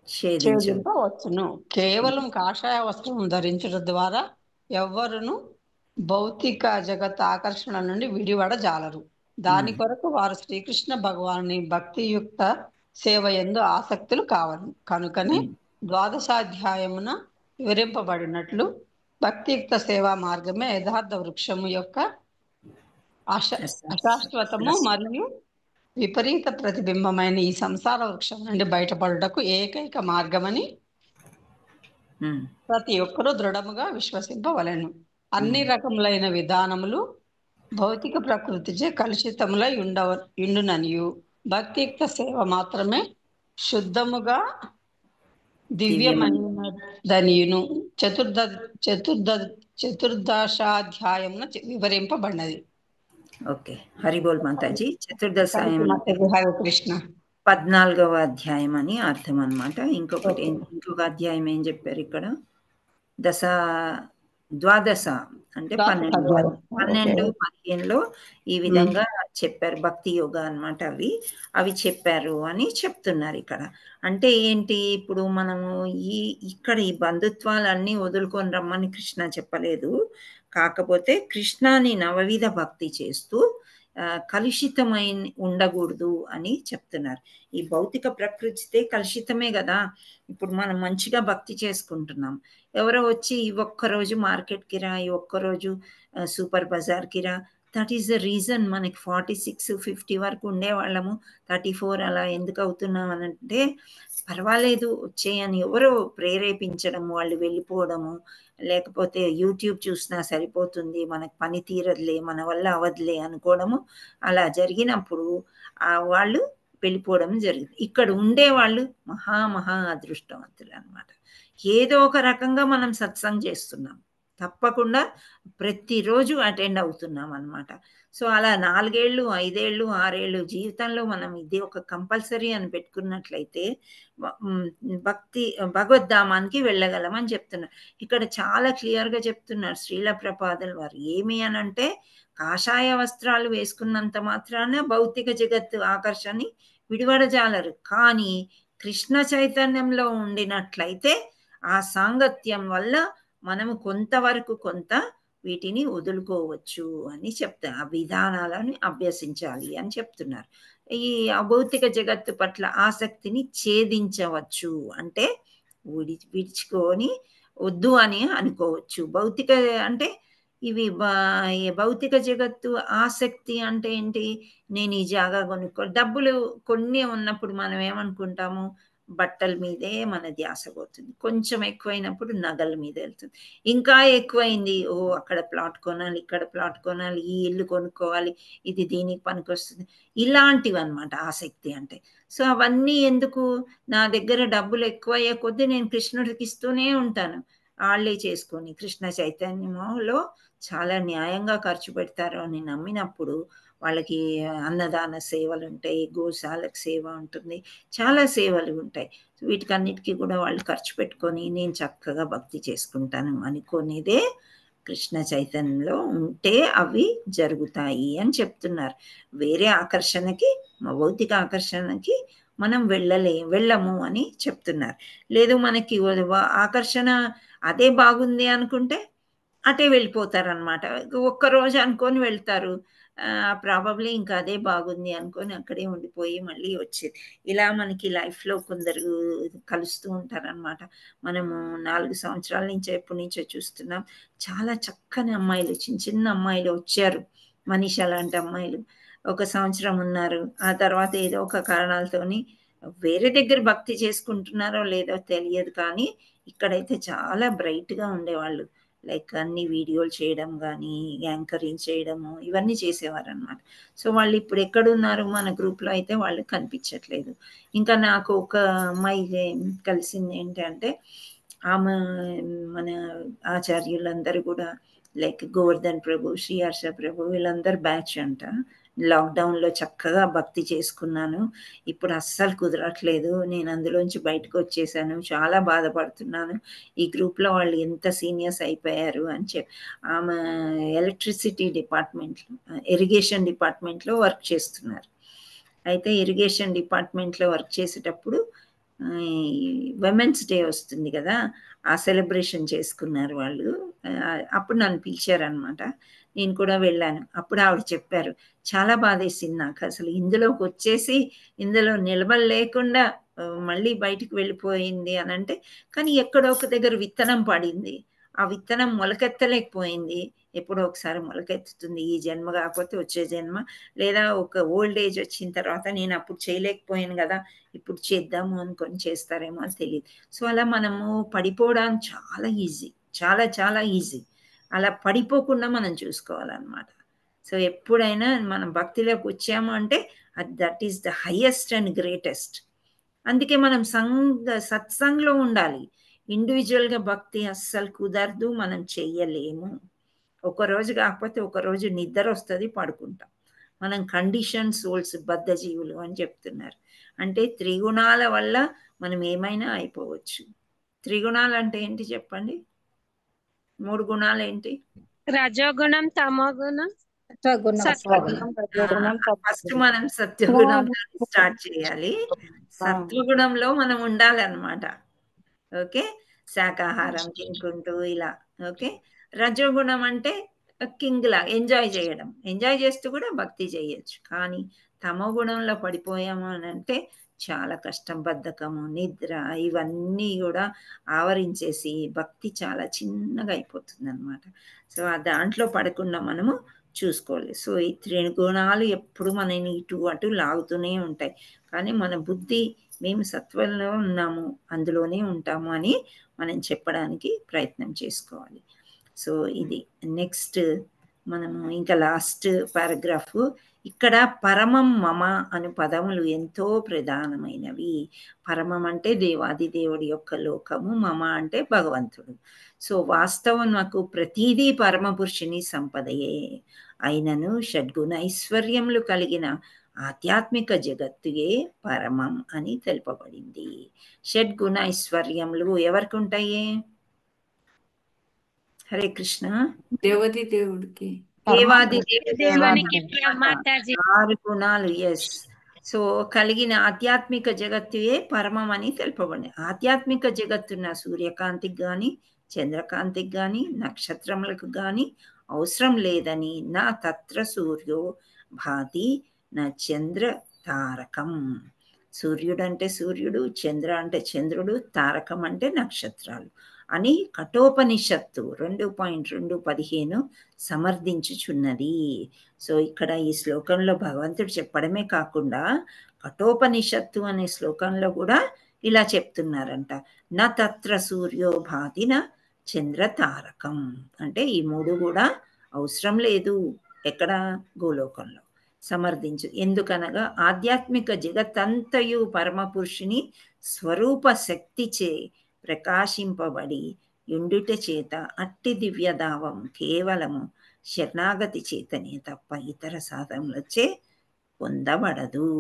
ఛేదింపవచ్చును. కేవలం కాషాయ వస్త్రం ధరించడం ద్వారా ఎవ్వరును భౌతిక జగత్ ఆకర్షణ నుండి విడివడజాలరు. దాని కొరకు వారు శ్రీకృష్ణ భగవానుని భక్తియుక్త సేవ యందు ఆసక్తులు కావాలి. కనుకనే ద్వాదశాధ్యాయమున వివరింపబడినట్లు భక్తియుక్త సేవా మార్గమే యథార్థ వృక్షము యొక్క అశాశ్వతము మరియు విపరీత ప్రతిబింబమైన ఈ సంసార వృక్షం నుండి బయటపడుటకు ఏకైక మార్గమని ప్రతి ఒక్కరూ దృఢముగా విశ్వసింపవలెను. అన్ని రకములైన విధానములు భౌతిక ప్రకృతిచే కలుషితములై ఉండుననియు భక్తియుక్త సేవ మాత్రమే శుద్ధముగా దివ్యమైనదనియును చతుర్దశాధ్యాయమున వివరింపబడినది. ఓకే, హరిబోల్ మాతాజీ. చతుర్దశాయం అంటే హరే కృష్ణ. 14వ అధ్యాయం అని అర్థం అన్నమాట. ఇంకొక అధ్యాయం ఏం చెప్పారు ఇక్కడ? ద్వాదశ అంటే 12, 15లో ఈ విధంగా చెప్పారు. భక్తి యోగా అన్నమాట. అవి చెప్పారు అని చెప్తున్నారు ఇక్కడ. అంటే ఏంటి, ఇప్పుడు మనము ఇక్కడ ఈ బంధుత్వాలన్నీ వదులుకొని రమ్మని కృష్ణ చెప్పలేదు. కాకపోతే కృష్ణాని నవవిధ భక్తి చేస్తూ కలుషితమైన ఉండకూడదు అని చెప్తున్నారు. ఈ భౌతిక ప్రకృతితే కలుషితమే కదా. ఇప్పుడు మనం మంచిగా భక్తి చేసుకుంటున్నాం. ఎవరో వచ్చి ఈ ఒక్కరోజు మార్కెట్కి రా, ఈ ఒక్కరోజు సూపర్ బజార్కి రా, దట్ ఈస్ ద రీజన్ మనకి 46, 50 వరకు ఉండేవాళ్ళము 34 అలా ఎందుకు అవుతున్నాం అనంటే, పర్వాలేదు వచ్చేయని ఎవరో ప్రేరేపించడం, వాళ్ళు వెళ్ళిపోవడము, లేకపోతే యూట్యూబ్ చూసినా సరిపోతుంది, మనకు పని తీరదులే, మన వల్ల అవదులే అనుకోవడము, అలా జరిగినప్పుడు వాళ్ళు వెళ్ళిపోవడం జరిగింది. ఇక్కడ ఉండేవాళ్ళు మహా అదృష్టవంతులు అన్నమాట. ఏదో ఒక రకంగా మనం సత్సంగ్ చేస్తున్నాం, తప్పకుండా ప్రతిరోజు అటెండ్ అవుతున్నాం అన్నమాట. సో అలా 4 ఏళ్ళు, 5 ఏళ్ళు, 6 ఏళ్ళు జీవితంలో మనం ఇది ఒక కంపల్సరీ అని పెట్టుకున్నట్లయితే భగవద్ధామానికి వెళ్ళగలమని చెప్తున్నారు. ఇక్కడ చాలా క్లియర్గా చెప్తున్నారు శ్రీల ప్రపాదల్ వారు. ఏమి అనంటే, కాషాయ వస్త్రాలు వేసుకున్నంత మాత్రాన భౌతిక జగత్తు ఆకర్షణని విడివడజాలరు. కానీ కృష్ణ చైతన్యంలో ఉండినట్లయితే ఆ సాంగత్యం వల్ల మనము కొంతవరకు కొంత వీటిని వదులుకోవచ్చు అని చెప్తారు. ఆ విధానాలను అభ్యసించాలి అని చెప్తున్నారు. ఈ అభౌతిక జగత్తు పట్ల ఆసక్తిని ఛేదించవచ్చు అంటే విడుచుకొని వద్దు అని అనుకోవచ్చు. భౌతిక అంటే ఇవి భౌతిక జగత్తు ఆసక్తి అంటే ఏంటి, నేను ఈ జాగా డబ్బులు కొన్ని ఉన్నప్పుడు మనం ఏమనుకుంటాము, బట్టల మీదే మన ధ్యాస పోతుంది. కొంచెం ఎక్కువైనప్పుడు నగల మీద వెళ్తుంది. ఇంకా ఎక్కువైంది, అక్కడ ప్లాట్ కొనాలి, ఇక్కడ ప్లాట్ కొనాలి, ఈ ఇల్లు కొనుక్కోవాలి, ఇది దీనికి పనికొస్తుంది, ఇలాంటివి అన్నమాట ఆసక్తి అంటే. సో అవన్నీ ఎందుకు, నా దగ్గర డబ్బులు ఎక్కువయ్యే కొద్దీ నేను కృష్ణుడికి ఇస్తూనే ఉంటాను. వాళ్ళే చేసుకొని కృష్ణ చైతన్యంలో చాలా న్యాయంగా ఖర్చు పెడతారు అని నమ్మినప్పుడు వాళ్ళకి అన్నదాన సేవలు ఉంటాయి, గోశాలకు సేవ ఉంటుంది, చాలా సేవలు ఉంటాయి. వీటికన్నిటికీ కూడా వాళ్ళు ఖర్చు పెట్టుకొని నేను చక్కగా భక్తి చేసుకుంటాను అనుకునేదే కృష్ణ చైతన్యంలో ఉంటే అవి జరుగుతాయి అని చెప్తున్నారు. వేరే ఆకర్షణకి, భౌతిక ఆకర్షణకి మనం వెళ్ళము అని చెప్తున్నారు. లేదు మనకి ఆకర్షణ అదే బాగుంది అనుకుంటే అటే వెళ్ళిపోతారనమాట. ఒక్కరోజు అనుకొని వెళ్తారు, ప్రాబబ్లీ ఇంకా అదే బాగుంది అనుకొని అక్కడే ఉండిపోయి మళ్ళీ వచ్చేది. ఇలా మనకి లైఫ్లో కొందరు కలుస్తూ ఉంటారనమాట. మనము 4 సంవత్సరాల నుంచి ఎప్పటి నుంచో చూస్తున్నాం. చాలా చక్కని అమ్మాయిలు, చిన్న అమ్మాయిలు వచ్చారు, మనీషా లాంటి అమ్మాయిలు. 1 సంవత్సరం ఉన్నారు, ఆ తర్వాత ఏదో ఒక కారణాలతోని వేరే దగ్గర భక్తి చేసుకుంటున్నారో లేదో తెలియదు, కానీ ఇక్కడైతే చాలా బ్రైట్గా ఉండేవాళ్ళు. లైక్ అన్ని వీడియోలు చేయడం కానీ, యాంకరింగ్ చేయడము, ఇవన్నీ చేసేవారు అనమాట. సో వాళ్ళు ఇప్పుడు ఎక్కడున్నారు, మన గ్రూప్లో అయితే వాళ్ళు కనిపించట్లేదు. ఇంకా నాకు ఒక అమ్మాయి కలిసింది ఏంటంటే, ఆమె మన ఆచార్యులందరూ కూడా లైక్ గోవర్ధన్ ప్రభు, శ్రీ హర్ష ప్రభు, వీళ్ళందరూ బ్యాచ్ అంట. లాక్డౌన్లో చక్కగా భక్తి చేసుకున్నాను, ఇప్పుడు అస్సలు కుదరట్లేదు, నేను అందులోంచి బయటకు వచ్చేసాను, చాలా బాధపడుతున్నాను, ఈ గ్రూప్లో వాళ్ళు ఎంత సీనియర్స్ అయిపోయారు అని చెప్పి. ఆమె ఎలక్ట్రిసిటీ డిపార్ట్మెంట్లో, ఇరిగేషన్ డిపార్ట్మెంట్లో వర్క్ చేస్తున్నారు. అయితే ఇరిగేషన్ డిపార్ట్మెంట్లో వర్క్ చేసేటప్పుడు విమెన్స్ డే వస్తుంది కదా, ఆ సెలబ్రేషన్ చేసుకున్నారు వాళ్ళు. అప్పుడు నన్ను పిలిచారనమాట, నేను కూడా వెళ్ళాను. అప్పుడు ఆవిడ చెప్పారు, చాలా బాధేసింది నాకు, అసలు ఇందులోకి వచ్చేసి ఇందులో నిలబడలేకుండా మళ్ళీ బయటికి వెళ్ళిపోయింది అని అంటే, కానీ ఎక్కడో ఒక దగ్గర విత్తనం పడింది, ఆ విత్తనం మొలకెత్తలేకపోయింది. ఎప్పుడో ఒకసారి మొలకెత్తుతుంది, ఈ జన్మ కాకపోతే వచ్చే జన్మ, లేదా ఒక ఓల్డ్ ఏజ్ వచ్చిన తర్వాత నేను అప్పుడు చేయలేకపోయాను కదా, ఇప్పుడు చేద్దాము అనుకొని చేస్తారేమో అని తెలియదు. సో అలా మనము పడిపోవడానికి చాలా ఈజీ, చాలా చాలా ఈజీ. అలా పడిపోకుండా మనం చూసుకోవాలన్నమాట. సో ఎప్పుడైనా మనం భక్తిలోకి వచ్చాము అంటే that is the highest and greatest. అందుకే మనం సత్సంగ్లో ఉండాలి. ఇండివిజువల్గా భక్తి అస్సలు కుదరదు, మనం చెయ్యలేము. ఒకరోజు కాకపోతే ఒకరోజు నిద్ర వస్తుంది, పడుకుంటాం. మనం కండిషన్ సోల్స్, బద్ధజీవులు అని చెప్తున్నారు. అంటే త్రిగుణాల వల్ల మనం ఏమైనా అయిపోవచ్చు. త్రిగుణాలు అంటే ఏంటి చెప్పండి? 3 గుణాలు ఏంటి? రజోగుణం, తమోగుణం, ఫస్ట్ మనం సత్వగుణంతో స్టార్ట్ చేయాలి. సత్వగుణంలో మనం ఉండాలన్నమాట. ఓకే, శాకాహారం తినుకుంటూ ఇలా. ఓకే, రజోగుణం అంటే కింగ్ లా ఎంజాయ్ చేయడం, ఎంజాయ్ చేస్తూ కూడా భక్తి చేయొచ్చు. కానీ తమో గుణంలో పడిపోయాము అని అంటే చాలా కష్టం, బద్ధకము, నిద్ర ఇవన్నీ కూడా ఆవరించేసి భక్తి చాలా చిన్నగా అయిపోతుంది అనమాట. సో ఆ దాంట్లో పడకుండా మనము చూసుకోవాలి. సో ఈ త్రిగుణాలు ఎప్పుడు మనని ఇటు అటు లాగుతూనే ఉంటాయి. కానీ మన బుద్ధి మేము సత్వంలో ఉన్నాము, అందులోనే ఉంటాము అని మనం చెప్పడానికి ప్రయత్నం చేసుకోవాలి. సో ఇది నెక్స్ట్ మనము ఇంకా లాస్ట్ పారాగ్రాఫ్. ఇక్కడ పరమం మమ అను పదములు ఎంతో ప్రధానమైనవి. పరమం అంటే దేవాది దేవుడి యొక్క లోకము, మమ అంటే భగవంతుడు. సో వాస్తవం నాకు ప్రతీదీ పరమ పురుషుని సంపదయే అయినను షడ్గుణ ఐశ్వర్యములు కలిగిన ఆధ్యాత్మిక జగత్తుయే పరమం అని తెలుపబడింది. షడ్గుణ ఐశ్వర్యములు ఎవరికి ఉంటాయి? హరే కృష్ణ. దేవతి దేవుడికి, దేవాది దేవునికి, దేవుడికి 6 గుణాలు. ఎస్. సో కలిగిన ఆధ్యాత్మిక జగత్తుయే పరమం అని తెలుపబడింది. ఆధ్యాత్మిక జగత్తున్న సూర్యకాంతికి కానీ చంద్రకాంతికి కానీ నక్షత్రములకు కానీ అవసరం లేదని నా తత్ర సూర్యో భాతి నా చంద్ర తారకం. సూర్యుడు అంటే సూర్యుడు, చంద్ర అంటే చంద్రుడు, తారకం అంటే నక్షత్రాలు అని కఠోపనిషత్తు 2.215 సమర్థించుచున్నది. సో ఇక్కడ ఈ శ్లోకంలో భగవంతుడు చెప్పడమే కాకుండా కఠోపనిషత్తు అనే శ్లోకంలో కూడా ఇలా చెప్తున్నారంట. నా తత్ర సూర్యో భాతిన చంద్ర తారకం అంటే ఈ 3 కూడా అవసరం లేదు ఎక్కడ? గోలోకంలో. సమర్థించు. ఎందుకనగా ఆధ్యాత్మిక జగత్తంతయు పరమపురుషుని స్వరూప శక్తిచే ప్రకాశింపబడి యుండుట చేత అట్టి దివ్యదావం కేవలము శరణాగతి చేతనే తప్ప ఇతర సాధనలచే పొందబడదు.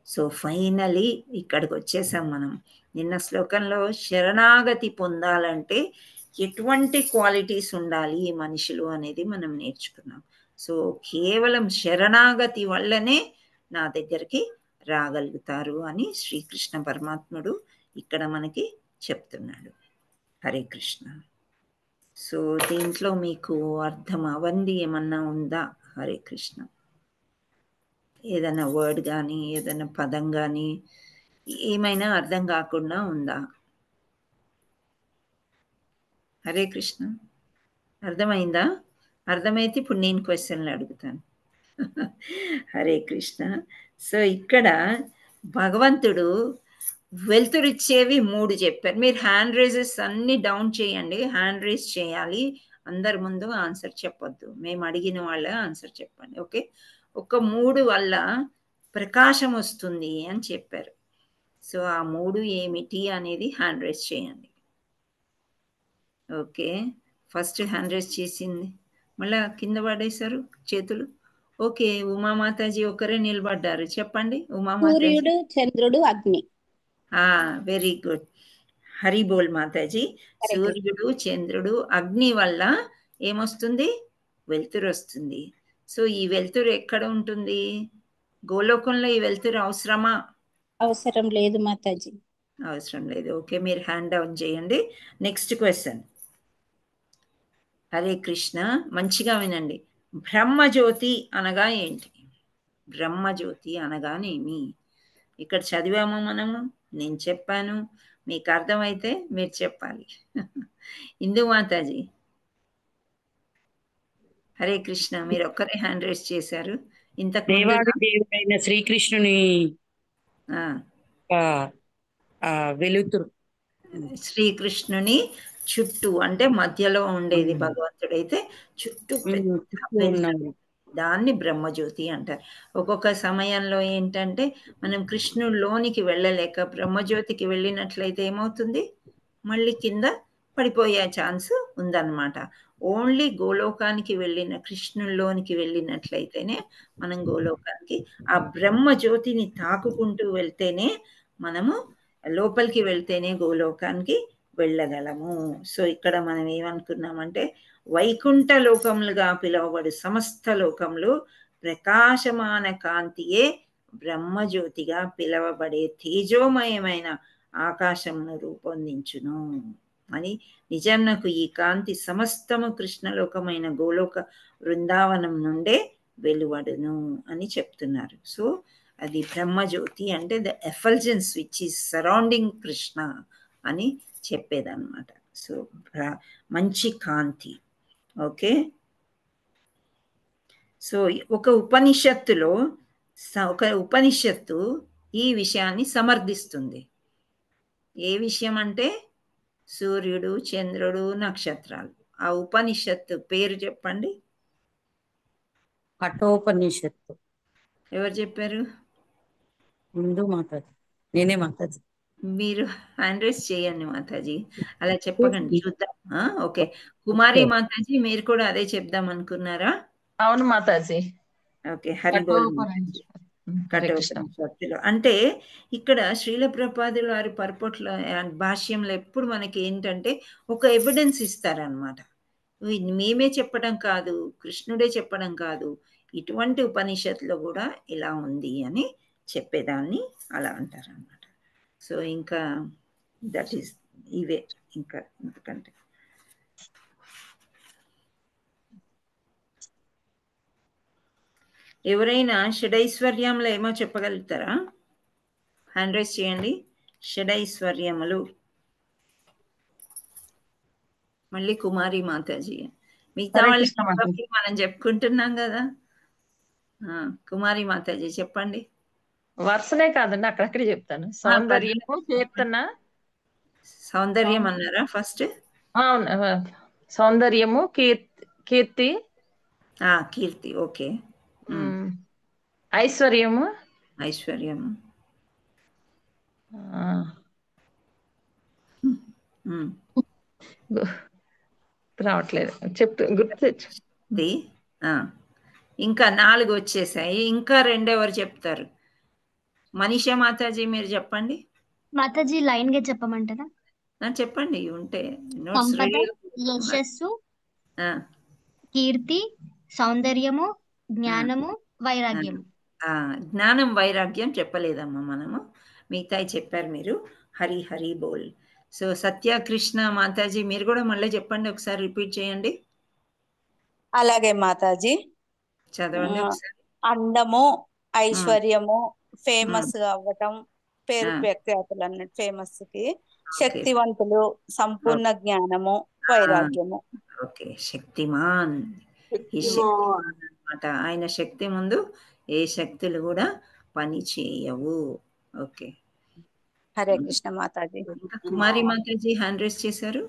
సో ఫైనలీ ఇక్కడికి వచ్చేసాం మనం. నిన్న శ్లోకంలో శరణాగతి పొందాలంటే ఎటువంటి క్వాలిటీస్ ఉండాలి మనుషులు అనేది మనం నేర్చుకున్నాం. సో కేవలం శరణాగతి వల్లనే నా దగ్గరికి రాగలుగుతారు అని శ్రీకృష్ణ పరమాత్ముడు ఇక్కడ మనకి చెప్తున్నాడు. హరే కృష్ణ. సో దీంట్లో మీకు అర్థం అవ్వండి ఏమన్నా ఉందా? హరే కృష్ణ. ఏదైనా వర్డ్ కానీ ఏదైనా పదం కానీ ఏమైనా అర్థం కాకుండా ఉందా? హరే కృష్ణ. అర్థమైందా? అర్థమైతే ఇప్పుడు నేను క్వశ్చన్లు అడుగుతాను. హరే కృష్ణ. సో ఇక్కడ భగవంతుడు వెలుతురిచ్చేవి 3 చెప్పారు. మీరు హ్యాండ్ రైజెస్ అన్ని డౌన్ చేయండి. హ్యాండ్ రైజ్ చేయాలి. అందరి ముందు ఆన్సర్ చెప్పొద్దు. మేము అడిగిన వాళ్ళే ఆన్సర్ చెప్పండి. ఓకే. ఒక 3 వల్ల ప్రకాశం వస్తుంది అని చెప్పారు. సో ఆ 3 ఏమిటి అనేది హ్యాండ్ రైజ్ చేయండి. ఓకే. ఫస్ట్ హ్యాండ్ రైజ్ చేసింది మళ్ళా కింద పడేశారు చేతులు. ఓకే. ఉమామాతాజీ ఒకరే నిలబడ్డారు. చెప్పండి ఉమామాతాజీ. సూర్యుడు, చంద్రుడు, అగ్ని. Very good. హరి బోల్ మాతాజీ. సూర్యుడు, చంద్రుడు, అగ్ని వల్ల ఏమొస్తుంది? వెలుతురు వస్తుంది. సో ఈ వెలుతురు ఎక్కడ ఉంటుంది? గోలోకంలో ఈ వెలుతురు అవసరమా? అవసరం లేదు మాతాజీ. అవసరం లేదు. ఓకే. మీరు హ్యాండ్ డౌన్ చేయండి. Next question. హరే కృష్ణ. మంచిగా వినండి. బ్రహ్మజ్యోతి అనగా ఏంటి? బ్రహ్మజ్యోతి అనగానేమి? ఇక్కడ చదివాము మనము, నేను చెప్పాను, మీకు అర్థమైతే మీరు చెప్పాలి. ఇందు మాతాజీ. హరే కృష్ణ. మీరు ఒక్కరే హ్యాండ్ రైజ్ చేశారు. ఇంతకు దేవాది దేవుడైన శ్రీకృష్ణుని వెలుతురు. శ్రీకృష్ణుని చుట్టూ అంటే మధ్యలో ఉండేది భగవంతుడైతే చుట్టూ దాన్ని బ్రహ్మజ్యోతి అంటారు. ఒక్కొక్క సమయంలో ఏంటంటే మనం కృష్ణుడిలోనికి వెళ్ళలేక బ్రహ్మజ్యోతికి వెళ్ళినట్లయితే ఏమవుతుంది? మళ్ళీ కింద పడిపోయే ఛాన్స్ ఉందన్నమాట. ఓన్లీ గోలోకానికి వెళ్ళిన కృష్ణుల్లోనికి వెళ్ళినట్లయితేనే మనం గోలోకానికి ఆ బ్రహ్మ జ్యోతిని తాకుకుంటూ వెళ్తేనే మనము లోపలికి వెళ్తేనే గోలోకానికి వెళ్ళగలము. సో ఇక్కడ మనం ఏమనుకున్నామంటే వైకుంఠ లోకములుగా పిలువబడు సమస్త లోకములు ప్రకాశమాన కాంతియే బ్రహ్మజ్యోతిగా పిలువబడే తేజోమయమైన ఆకాశమును రూపొందించును అని, నిజంనకు ఈ కాంతి సమస్తము కృష్ణలోకమైన గోలోక బృందావనం నుండే వెలువడును అని చెప్తున్నారు. సో అది బ్రహ్మజ్యోతి అంటే the effulgence which is surrounding Krishna అని చెప్పేదన్నమాట. సో మంచి కాంతి. ఓకే, సో ఒక ఉపనిషత్తు ఈ విషయాన్ని సమర్థిస్తుంది. ఏ విషయం అంటే సూర్యుడు, చంద్రుడు, నక్షత్రాలు. ఆ ఉపనిషత్తు పేరు చెప్పండి. కఠోపనిషత్తు. ఎవరు చెప్పారు? ముందు మాతాజీ. నేనే మాతాజీ. మీరు హ్యాండ్ రైజ్ చేయండి మాతాజీ, అలా చెప్పకండి, చూద్దాం. ఓకే, కుమారి మాతాజీ మీరు కూడా అదే చెప్దాం అనుకున్నారా? అవును మాతాజీ. ఓకే, హరి బోల్. కఠోపనిషత్తులో అంటే ఇక్కడ శ్రీల ప్రభుపాదుల వారి పర్పట్ల భాష్యంలో ఎప్పుడు మనకి ఏంటంటే ఒక ఎవిడెన్స్ ఇస్తారనమాట. మేమే చెప్పడం కాదు, కృష్ణుడే చెప్పడం కాదు, ఇటువంటి ఉపనిషత్తులో కూడా ఇలా ఉంది అని చెప్పేదాన్ని అలా అంటారనమాట. సో ఇంకా దట్ ఈస్ ఇవే, ఇంకా ఎందుకంటే ఎవరైనా షడైశ్వర్యంలో ఏమో చెప్పగలుగుతారా? హ్యాండ్ రైజ్ చేయండి. షడైశ్వర్యములు. మళ్ళీ కుమారి మాతాజీ. మిగతా వాళ్ళకి మనం చెప్పుకుంటున్నాం కదా. కుమారి మాతాజీ చెప్పండి. వరుసనే కాదండి, అక్కడక్కడే చెప్తాను. సౌందర్యము, కీర్తన. సౌందర్యం అన్నారా ఫస్ట్? అవును, సౌందర్యము, కీర్తి. కీర్తి, ఓకే. ఐశ్వర్యము. రావట్లేదు, గుర్తు తెచ్చు. ఇంకా 4 వచ్చేసాయి. ఇంకా 2 ఎవరు చెప్తారు? మనీషా మాతాజీ మీరు చెప్పండి. మాతాజీ లైన్ గా చెప్పమంటారా? చెప్పండి, ఉంటే సంపద, యశస్సు, కీర్తి, సౌందర్యము, జ్ఞానము, వైరాగ్యము. జ్ఞానం వైరాగ్యం చెప్పలేదమ్మా మనము, మిగతాయి చెప్పారు మీరు. హరి హరి బోల్. సో సత్యకృష్ణ మాతాజీ మీరు కూడా మళ్ళీ చెప్పండి, ఒకసారి రిపీట్ చేయండి. అలాగే మాతాజీ. చదవండి ఒకసారి. అందము, ఐశ్వర్యము, ఫేమస్ గా అవ్వటం, పేరు ప్రఖ్యాతులు అన్నట్టు ఫేమస్ కి, శక్తివంతులు, సంపూర్ణ జ్ఞానము, వైరాగ్యము. ఓకే, శక్తిమాన్ అన్నమాట. ఆయన శక్తి ముందు ఏ శక్తులు కూడా పని చేయవు. ఓకే, హరే కృష్ణ మాతాజీ. కుమారి మాతాజీ హ్యాండ్ రైజ్ చేశారు.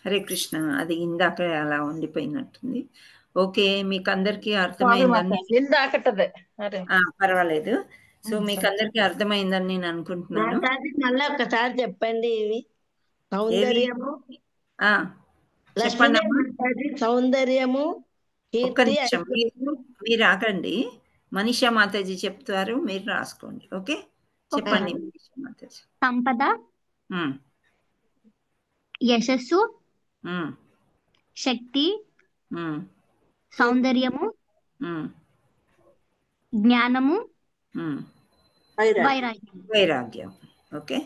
హరే కృష్ణ, అది ఇందాక అలా ఉండిపోయినట్టుంది. ఓకే, మీకు అందరికి అర్థమైందని. పర్వాలేదు. సో మీకు అందరికి అర్థమైందని నేను అనుకుంటున్నాను. మళ్ళీ ఒకసారి చెప్పండి. ఇవి సౌందర్యము, చెప్పండి. సౌందర్యము, ఒక్క నిమిషం మీరు ఆగండి. మనీషా మాతాజీ చెప్తారు, మీరు రాసుకోండి. ఓకే, చెప్పండి మనీషా మాతాజీ. సంపద, యశస్సు, శక్తి, సౌందర్యము, జ్ఞానము, వైరాగ్యం. ఓకే,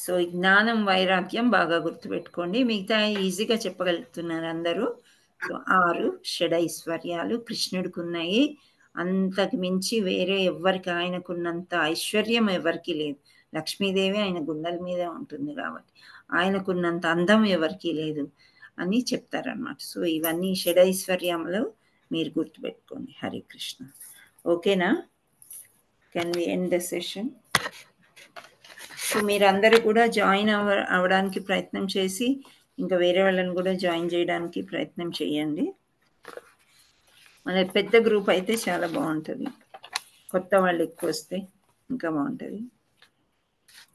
సో జ్ఞానం, వైరాగ్యం బాగా గుర్తుపెట్టుకోండి. మిగతా ఈజీగా చెప్పగలుగుతున్నారు అందరూ. సో 6 షడైశ్వర్యాలు కృష్ణుడికి ఉన్నాయి. అంతకు మించి వేరే ఎవరికి ఆయనకున్నంత ఐశ్వర్యం ఎవరికి లేదు. లక్ష్మీదేవి ఆయన గుండెల మీదే ఉంటుంది కాబట్టి ఆయనకున్నంత అందం ఎవరికి లేదు అని చెప్తారన్నమాట. సో ఇవన్నీ షడైశ్వర్యంలో మీరు గుర్తుపెట్టుకోండి. హరే కృష్ణ. ఓకేనా? Can we end the session? So మీరందరూ కూడా జాయిన్ అవ్వడానికి ప్రయత్నం చేసి ఇంకా వేరే వాళ్ళని కూడా జాయిన్ చేయడానికి ప్రయత్నం చేయండి. మన పెద్ద గ్రూప్ అయితే చాలా బాగుంటుంది. కొత్త వాళ్ళు ఎక్కువ వస్తే ఇంకా బాగుంటుంది.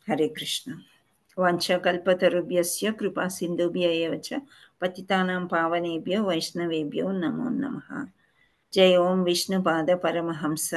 हरे कृष्ण। वाञ्छाकल्पतरुभ्यश्च कृपा सिन्धुभ्य एव च पतितानां पावनेभ्यो वैष्णवेभ्यो नमो नमः। जय ओम विष्णुपाद परमहंस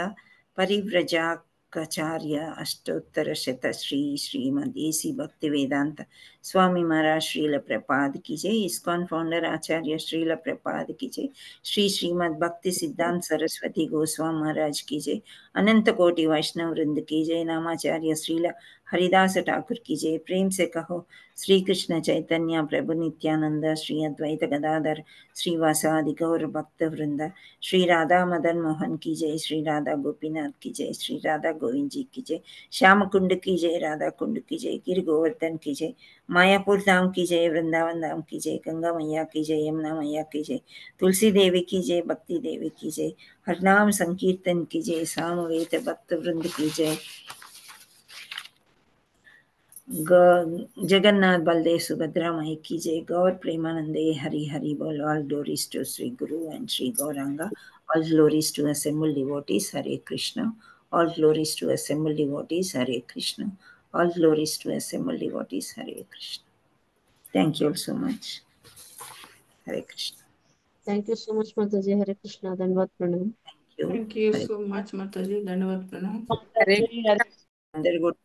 परिव्रजाचार्य अष्टोत्तरशत श्री श्रीमद् एसी भक्तिवेदांत स्वामी महाराज श्रील प्रपाद की जय। इस्कॉन फाउंडर आचार्य श्रील प्रपाद की जय। श्री श्रीमद् भक्ति सिद्धांत सरस्वती गोस्वामी महाराज की जय। अनंत कोटि वैष्णव वृंद की जय। नामाचार्य श्रील हरिदास ठाकुर की जय। प्रेम से कहो श्री कृष्ण चैतन्य प्रभु नित्यानंद श्री अद्वैत गदाधर श्रीवासादि गौर भक्त वृंद। श्री राधा मदन मोहन की जय। श्री राधा गोपीनाथ की जय। श्री राधा गोविंद जी की जय। श्याम कुंड की जय। राधा कुंड की जय। गिर गोवर्धन की जय। मायापुर धाम की जय। वृंदावन धाम की जय। गंगा मैया की जय। यमुना मैया की जय। तुलसी देवी की जय। भक्ति देवी की जय। हरनाम संकीर्तन की जय। सामवेद भक्त वृंद की जय। जगन्नाथ बलदेव सुभद्रा माई की जय। गौर प्रेमानंदे हरि हरि बोल। All glories to Shri Guru and Shri Gauranga. All glories to assembled devotees. Hare Krishna. All glories to assembled devotees. Hare Krishna. All glories to assembled devotees. Hare Krishna. Thank you so much. Hare Krishna. Thank you so much mataji. Hare Krishna. धन्यवाद प्रणाम। थैंक यू सो मच माताजी, धन्यवाद प्रणाम। हरे అందరు కూడా